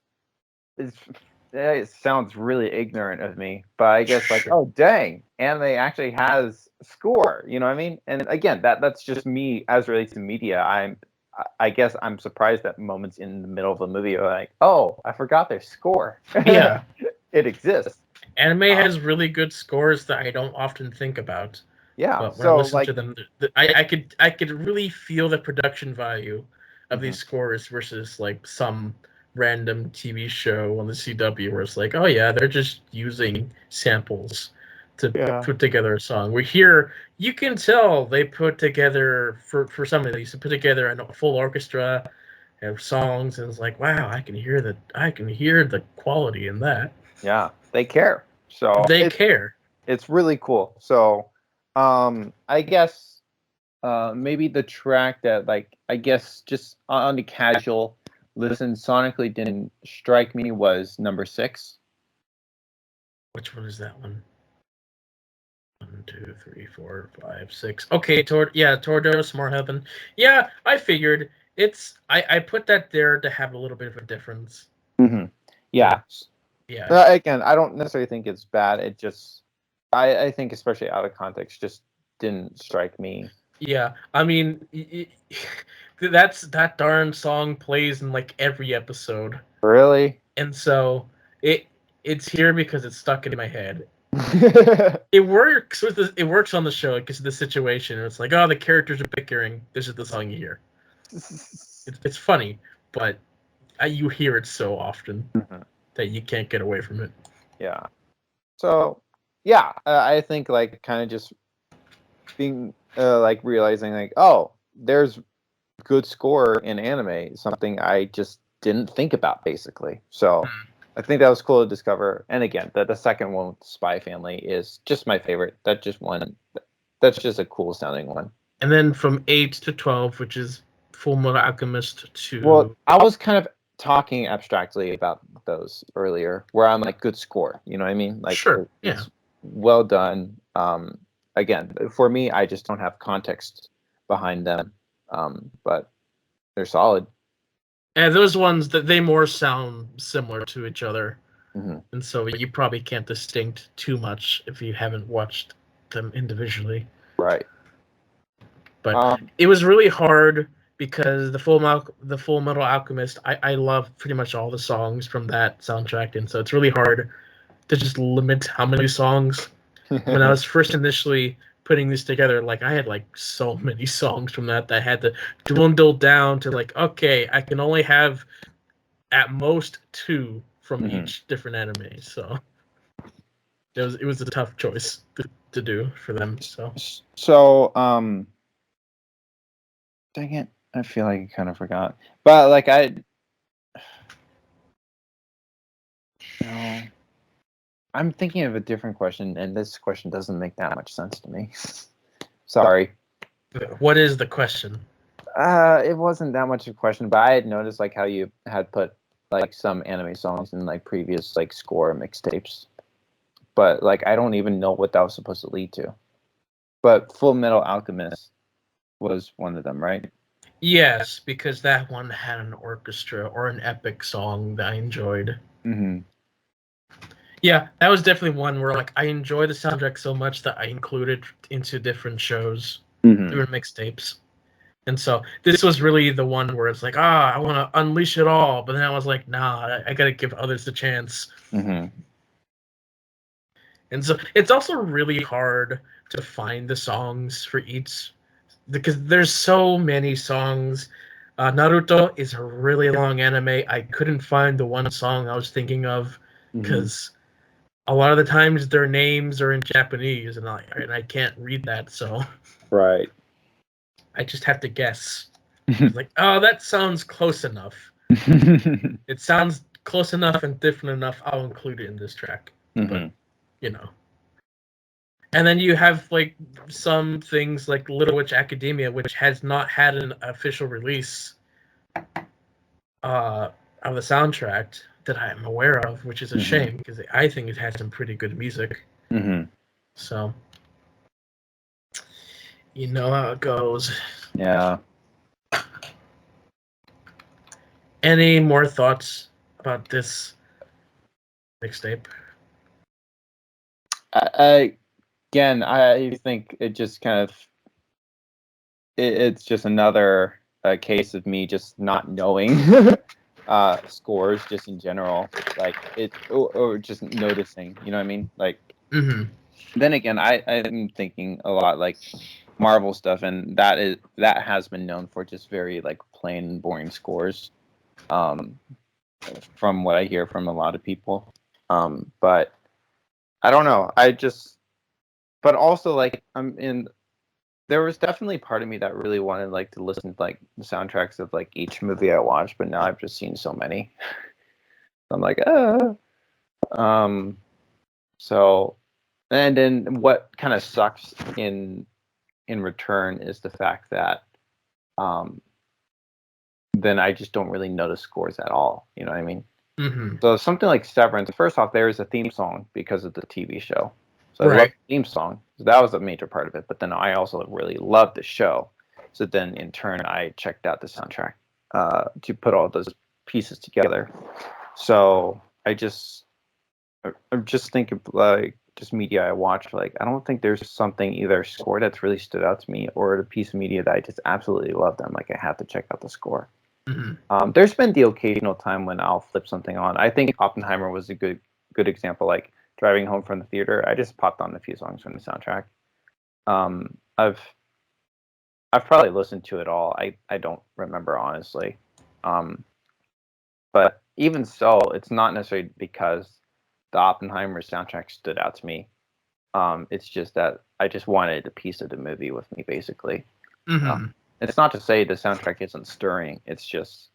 B: it sounds really ignorant of me, but I guess like, oh dang, anime actually has score. You know what I mean? And again, that's just me as relates to media. I guess I'm surprised that moments in the middle of a movie are like, oh, I forgot there's score.
A: Yeah,
B: it exists.
A: Anime has really good scores that I don't often think about.
B: Yeah,
A: but when I listen to them, I could really feel the production value of these scores versus like some random TV show on the CW where it's like, oh yeah, they're just using samples to put together a song. We're here, you can tell they put together for some of these, to put together a full orchestra of songs, and it's like, wow, I can hear the quality in that.
B: Yeah, they care. So
A: they care.
B: It's really cool. So, I guess maybe the track that, like, I guess just on the casual listen sonically didn't strike me was number 6.
A: Which one is that one? 1, 2, 3, 4, 5, 6. Okay, Tordo, Smart Heaven. Yeah, I figured I put that there to have a little bit of a difference.
B: Mm-hmm. Yeah. Again, I don't necessarily think it's bad. It just, I think, especially out of context, just didn't strike me.
A: Yeah, I mean, that darn song plays in like every episode.
B: Really?
A: And so it's here because it's stuck in my head. It works it works on the show because of the situation. It's like, oh, the characters are bickering. This is the song you hear. It's funny, but you hear it so often that you can't get away from it.
B: Yeah. So, yeah, I think, like, kind of just being like realizing, like, oh, there's good score in anime, something I just didn't think about, basically. So I think that was cool to discover. And again, the second one with the Spy Family is just my favorite. That's just a cool sounding one.
A: And then from 8 to 12, which is Full Metal Alchemist 2.
B: Well, I was kind of talking abstractly about those earlier, where I'm like, good score. You know what I mean? Like,
A: sure,
B: it's well done. Again, for me, I just don't have context behind them, but they're solid.
A: And those ones, that they more sound similar to each other, and so you probably can't distinct too much if you haven't watched them individually.
B: Right.
A: But it was really hard because the Full Metal Alchemist, I love pretty much all the songs from that soundtrack, and so it's really hard to just limit how many songs. When I was first initially putting this together, like, I had like so many songs from that I had to dwindle down to, like, okay, I can only have at most 2 from each different anime. So it was a tough choice to do for them.
B: So dang it, I feel like I kind of forgot. But like I'm thinking of a different question, and this question doesn't make that much sense to me. Sorry.
A: What is the question?
B: It wasn't that much of a question, but I had noticed, like, how you had put like some anime songs in like previous like score mixtapes, but like I don't even know what that was supposed to lead to. But Full Metal Alchemist was one of them, right?
A: Yes, because that one had an orchestra or an epic song that I enjoyed. Yeah, that was definitely one where, like, I enjoy the soundtrack so much that I included into different shows, different mixtapes. And so this was really the one where it's like, I want to unleash it all. But then I was like, nah, I got to give others a chance. And so it's also really hard to find the songs for each, because there's so many songs. Naruto is a really long anime. I couldn't find the one song I was thinking of because a lot of the times their names are in Japanese, and I can't read that, so
B: right.
A: I just have to guess. Like, oh, that sounds close enough. It sounds close enough and different enough. I'll include it in this track. But, you know. And then you have like some things like Little Witch Academia, which has not had an official release of the soundtrack that I am aware of, which is a shame because I think it has some pretty good music. So, you know how it goes.
B: Yeah.
A: Any more thoughts about this mixtape?
B: Again, I think it just kind of it's just another case of me just not knowing scores just in general, like it or just noticing. You know what I mean? Like. Then again, I'm thinking a lot like Marvel stuff, and that has been known for just very like plain and boring scores. from what I hear from a lot of people. But I don't know. But also like there was definitely part of me that really wanted like to listen to like the soundtracks of like each movie I watched, but now I've just seen so many. I'm like, so, and then what kind of sucks in return is the fact that then I just don't really notice scores at all. You know what I mean?
A: Mm-hmm.
B: So something like Severance, first off, there is a theme song because of the TV show. So I
A: Right.
B: love the theme song. So that was a major part of it. But then I also really loved the show. So then in turn, I checked out the soundtrack to put all those pieces together. So I'm just thinking like just media I watched. Like I don't think there's something either score that's really stood out to me or a piece of media that I just absolutely loved. I'm like I have to check out the score.
A: Mm-hmm.
B: There's been the occasional time when I'll flip something on. I think Oppenheimer was a good example. Like driving home from the theater, I just popped on a few songs from the soundtrack. I've probably listened to it all. I don't remember honestly, but even so, it's not necessarily because the Oppenheimer soundtrack stood out to me. It's just that I just wanted a piece of the movie with me, basically.
A: Mm-hmm.
B: It's not to say the soundtrack isn't stirring. It's just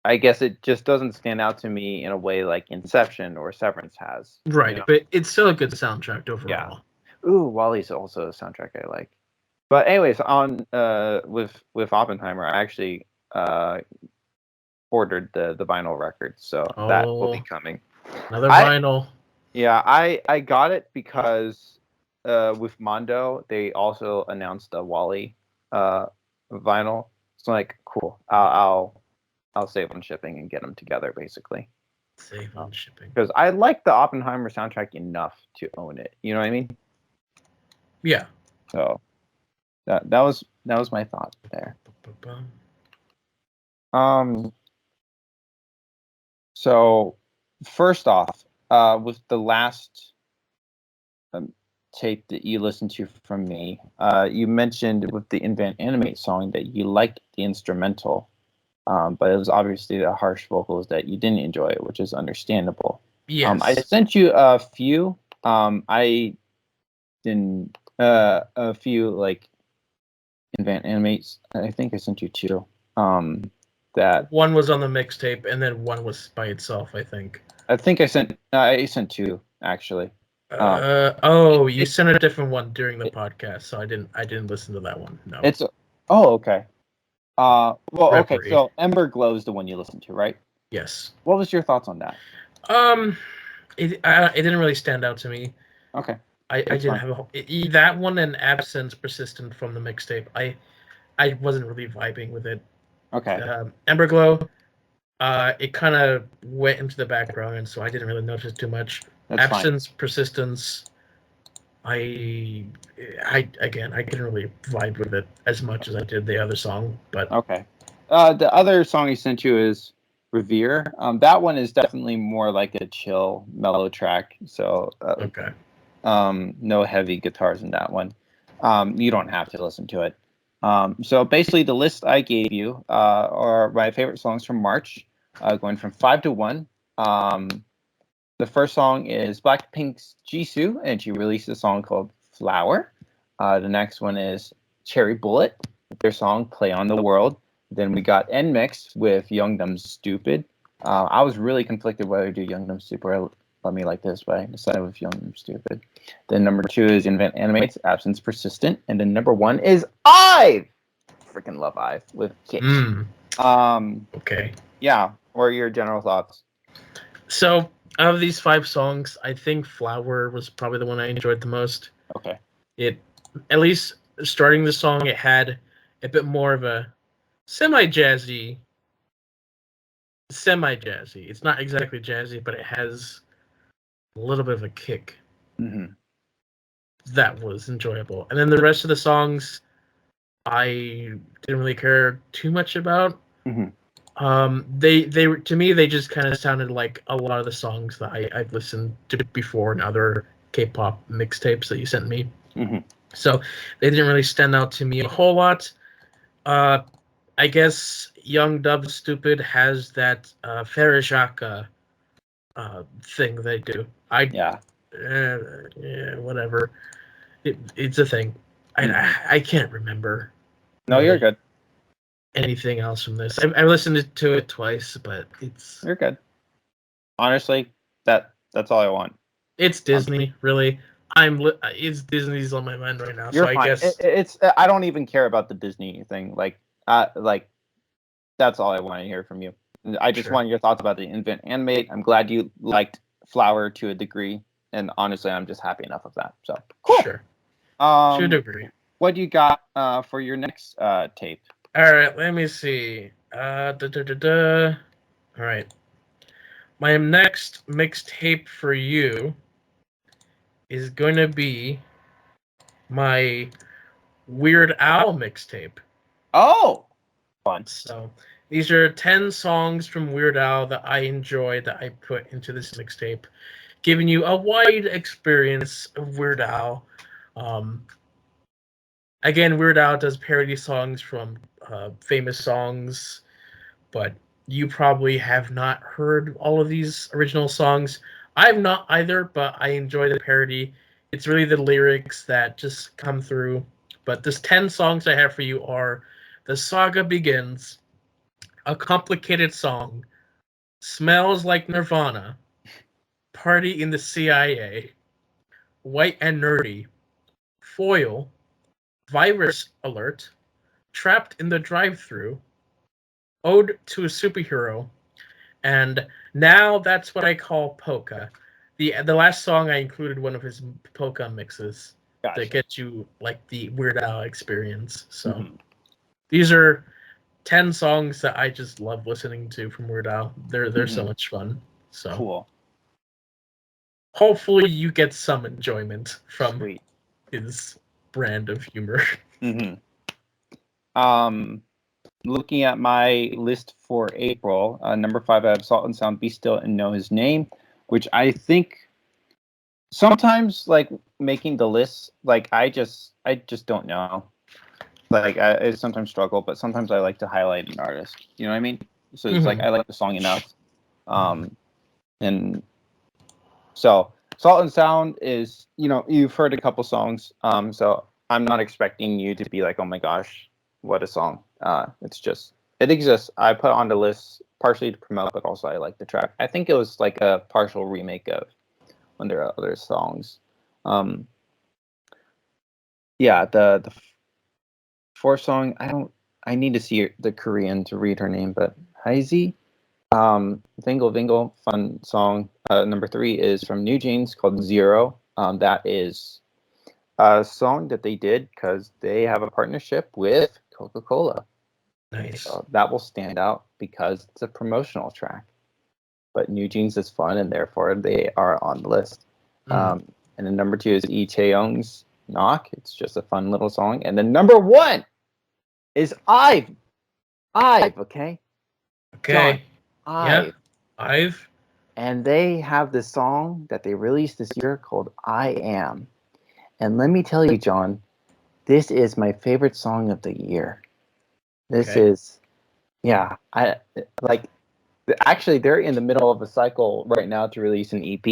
B: I guess it just doesn't stand out to me in a way like Inception or Severance has.
A: Right,
B: You know?
A: but it's still a good soundtrack overall.
B: Yeah. Ooh, Wally's also a soundtrack I like. But anyways, on with Oppenheimer, I actually ordered the vinyl record, so that will be coming.
A: Another vinyl.
B: Yeah, I got it because with Mondo they also announced a Wally vinyl. So like, cool. I'll save on shipping and get them together, basically.
A: Save on shipping.
B: Because I like the Oppenheimer soundtrack enough to own it. You know what I mean?
A: Yeah.
B: So that was my thought there. So first off, with the last tape that you listened to from me, you mentioned with the Invent Animate song that you liked the instrumental. But it was obviously the harsh vocals that you didn't enjoy, which is understandable.
A: Yes.
B: I sent you a few. I didn't a few like Invent Animates. I think I sent you two. That
A: one was on the mixtape, and then one was by itself. I think
B: I sent two actually.
A: You sent a different one during the podcast, so I didn't listen to that one. No.
B: Okay. Well,
A: Reverie.
B: Okay. So Ember Glow is the one you listened to, right?
A: Yes.
B: What was your thoughts on that?
A: It didn't really stand out to me.
B: Okay.
A: I didn't have that one and Absence Persistent from the mixtape. I wasn't really vibing with it.
B: Okay.
A: Emberglow, it kind of went into the background, and so I didn't really notice too much.
B: That's
A: Absence,
B: fine.
A: Persistence, I couldn't really vibe with it as much as I did the other song. But
B: okay. The other song he sent you is Revere. That one is definitely more like a chill, mellow track. So
A: okay.
B: No heavy guitars in that one. You don't have to listen to it. So basically, the list I gave you are my favorite songs from March, going from 5 to 1. The first song is Blackpink's Jisoo, and she released a song called Flower. The next one is Cherry Bullet, their song Play on the World. Then we got NMIX with Young Dumb Stupid. I was really conflicted whether to do Young Dumb Stupid or Let Me Like This, but I decided with Young Dumb Stupid. Then number 2 is Invent Animates, Absence Persistent. And then number 1 is IVE! Freaking love IVE with Kick.
A: Okay.
B: Yeah, what are your general thoughts?
A: So, out of these 5 songs, I think Flower was probably the one I enjoyed the most.
B: Okay.
A: It, at least starting the song, it had a bit more of a semi-jazzy. It's not exactly jazzy, but it has a little bit of a kick.
B: Mm-hmm.
A: That was enjoyable. And then the rest of the songs, I didn't really care too much about.
B: Mm-hmm.
A: They to me, they just kind of sounded like a lot of the songs that I've listened to before in other K-pop mixtapes that you sent me.
B: Mm-hmm.
A: So they didn't really stand out to me a whole lot. I guess Young Dub Stupid has that Farajaka thing they do.
B: Yeah.
A: Yeah, whatever. It's a thing. I can't remember.
B: No,
A: Really
B: you're good.
A: anything else from this. I listened to it twice, but
B: You're good. Honestly, that's all I want.
A: it's Disney, really. It's Disney's on my mind right now, so
B: You're
A: I
B: fine.
A: guess
B: It's I don't even care about the Disney thing. Like that's all I want to hear from you. I just
A: sure.
B: want your thoughts about the Invent Animate. I'm glad you liked Flower to a degree, and honestly, I'm just happy enough of that. So cool.
A: Sure. Should
B: Um,
A: agree.
B: what do you got for your next tape?
A: All right, let me see. All right. My next mixtape for you is going to be my Weird Al mixtape.
B: Oh, fun.
A: So these are 10 songs from Weird Al that I enjoy that I put into this mixtape, giving you a wide experience of Weird Al. Um, Again, Weird Al does parody songs from famous songs, but you probably have not heard all of these original songs. I've not either, but I enjoy the parody. It's really the lyrics that just come through. But this 10 songs I have for you are The Saga Begins, A Complicated Song, Smells Like Nirvana, Party in the CIA, White and Nerdy, Foil, Virus Alert, Trapped in the Drive-Thru, Ode to a Superhero, and Now That's What I Call Polka. The last song I included one of his polka mixes
B: Gotcha.
A: that get you like the Weird Al experience. So
B: These
A: these are 10 songs that I just love listening to from Weird Al. They're so much fun. So
B: cool.
A: Hopefully you get some enjoyment from
B: Sweet.
A: his brand of humor.
B: Looking at my list for April, number 5, I have Salt and Sound, Be Still and Know His Name, which I think sometimes like making the list, like I just don't know. Like I sometimes struggle, but sometimes I like to highlight an artist. You know what I mean? So it's like I like the song enough. And so Salt and Sound is, you've heard a couple songs. So I'm not expecting you to be like, oh my gosh, what a song. It's just, it exists. I put on the list partially to promote, but also I like the track. I think it was like a partial remake of when there are other songs. Yeah, the fourth song, I need to see the Korean to read her name, but Heizi, Vingle Vingle, fun song. Number 3 is from New Jeans called Zero. That is a song that they did because they have a partnership with Coca-Cola.
A: Nice.
B: So that will stand out because it's a promotional track. But New Jeans is fun, and therefore they are on the list. And then number 2 is Lee Chae-young's Knock. It's just a fun little song. And then number 1 is I've, okay?
A: Okay.
B: John,
A: Yeah. I've.
B: And they have this song that they released this year called I Am. And let me tell you, John, this is my favorite song of the year. This is, actually, they're in the middle of a cycle right now to release an EP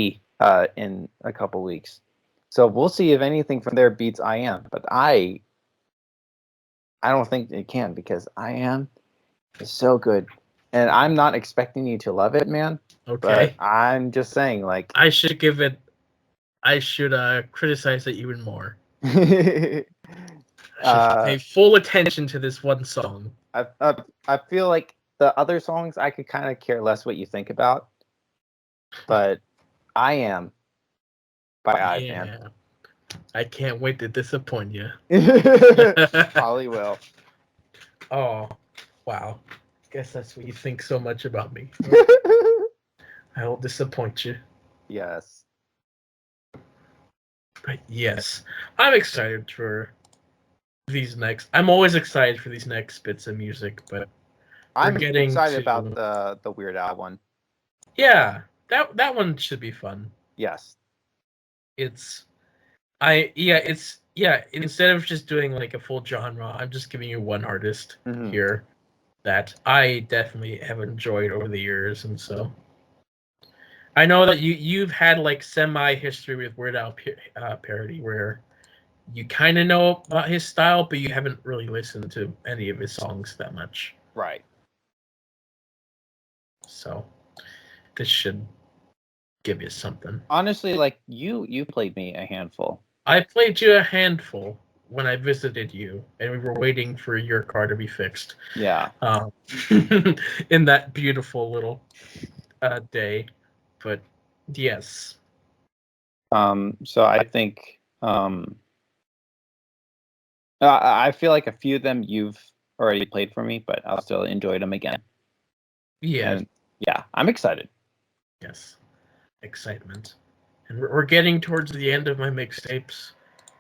B: in a couple weeks. So we'll see if anything from there beats I Am. But I don't think it can, because I Am is so good. And I'm not expecting you to love it, man.
A: Okay.
B: But I'm just saying, like,
A: I should criticize it even more. I should pay full attention to this one song.
B: I feel like the other songs I could kind of care less what you think about, but I Am by IVE, man.
A: I can't wait to disappoint you.
B: Probably will.
A: Oh, wow. Guess that's what you think so much about me. I will disappoint you.
B: Yes.
A: But yes, I'm excited for these next. I'm always excited for these next bits of music, but
B: I'm excited about the Weird Al one.
A: Yeah, that one should be fun.
B: Yes.
A: Instead of just doing like a full genre, I'm just giving you one artist here. that I definitely have enjoyed over the years, and so I know that you've had like semi history with Weird Al parody, where you kind of know about his style, but you haven't really listened to any of his songs that much.
B: Right.
A: So this should give you something.
B: Honestly, like you played me a handful.
A: I played you a handful when I visited you, and we were waiting for your car to be fixed.
B: Yeah.
A: In that beautiful little day, but yes.
B: So I think I feel like a few of them you've already played for me, but I'll still enjoy them again.
A: Yeah.
B: And yeah, I'm excited.
A: Yes. Excitement. And we're getting towards the end of my mixtapes.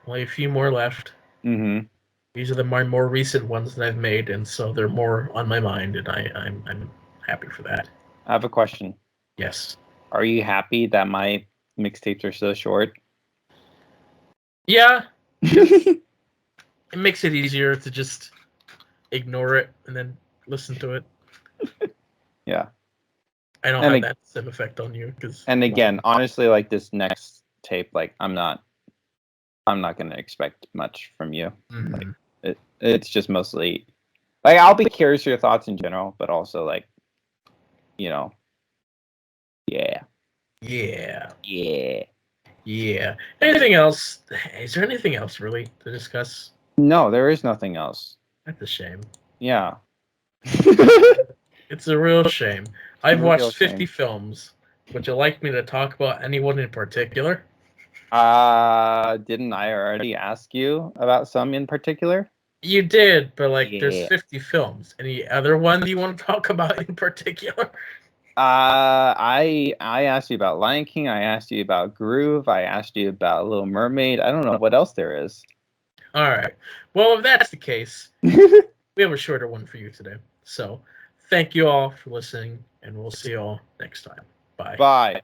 A: Only a few more left.
B: Mm-hmm.
A: These are my more recent ones that I've made, and so they're more on my mind, and I'm happy for that.
B: I have a question.
A: Yes.
B: Are you happy that my mixtapes are so short?
A: Yeah. It makes it easier to just ignore it and then listen to it.
B: Yeah.
A: I don't have that same effect on you because.
B: And again, honestly, like this next tape, like I'm not gonna expect much from you.
A: Mm-hmm.
B: Like it's just mostly like I'll be curious for your thoughts in general, but also like, you know, yeah.
A: Yeah.
B: Yeah.
A: Yeah. Anything else? Is there anything else really to discuss?
B: No, there is nothing else.
A: That's a shame.
B: Yeah.
A: It's a real shame. I've watched 50
B: shame.
A: films. Would you like me to talk about anyone in particular?
B: Didn't I already ask you about some in particular?
A: You did, but like there's
B: Yeah.
A: 50 films. Any other one you want to talk about in particular?
B: I asked you about Lion King. I asked you about Groove. I asked you about Little Mermaid. I don't know what else there is.
A: All right. Well, if that's the case, we have a shorter one for you today. So, thank you all for listening, and we'll see you all next time. Bye.
B: Bye.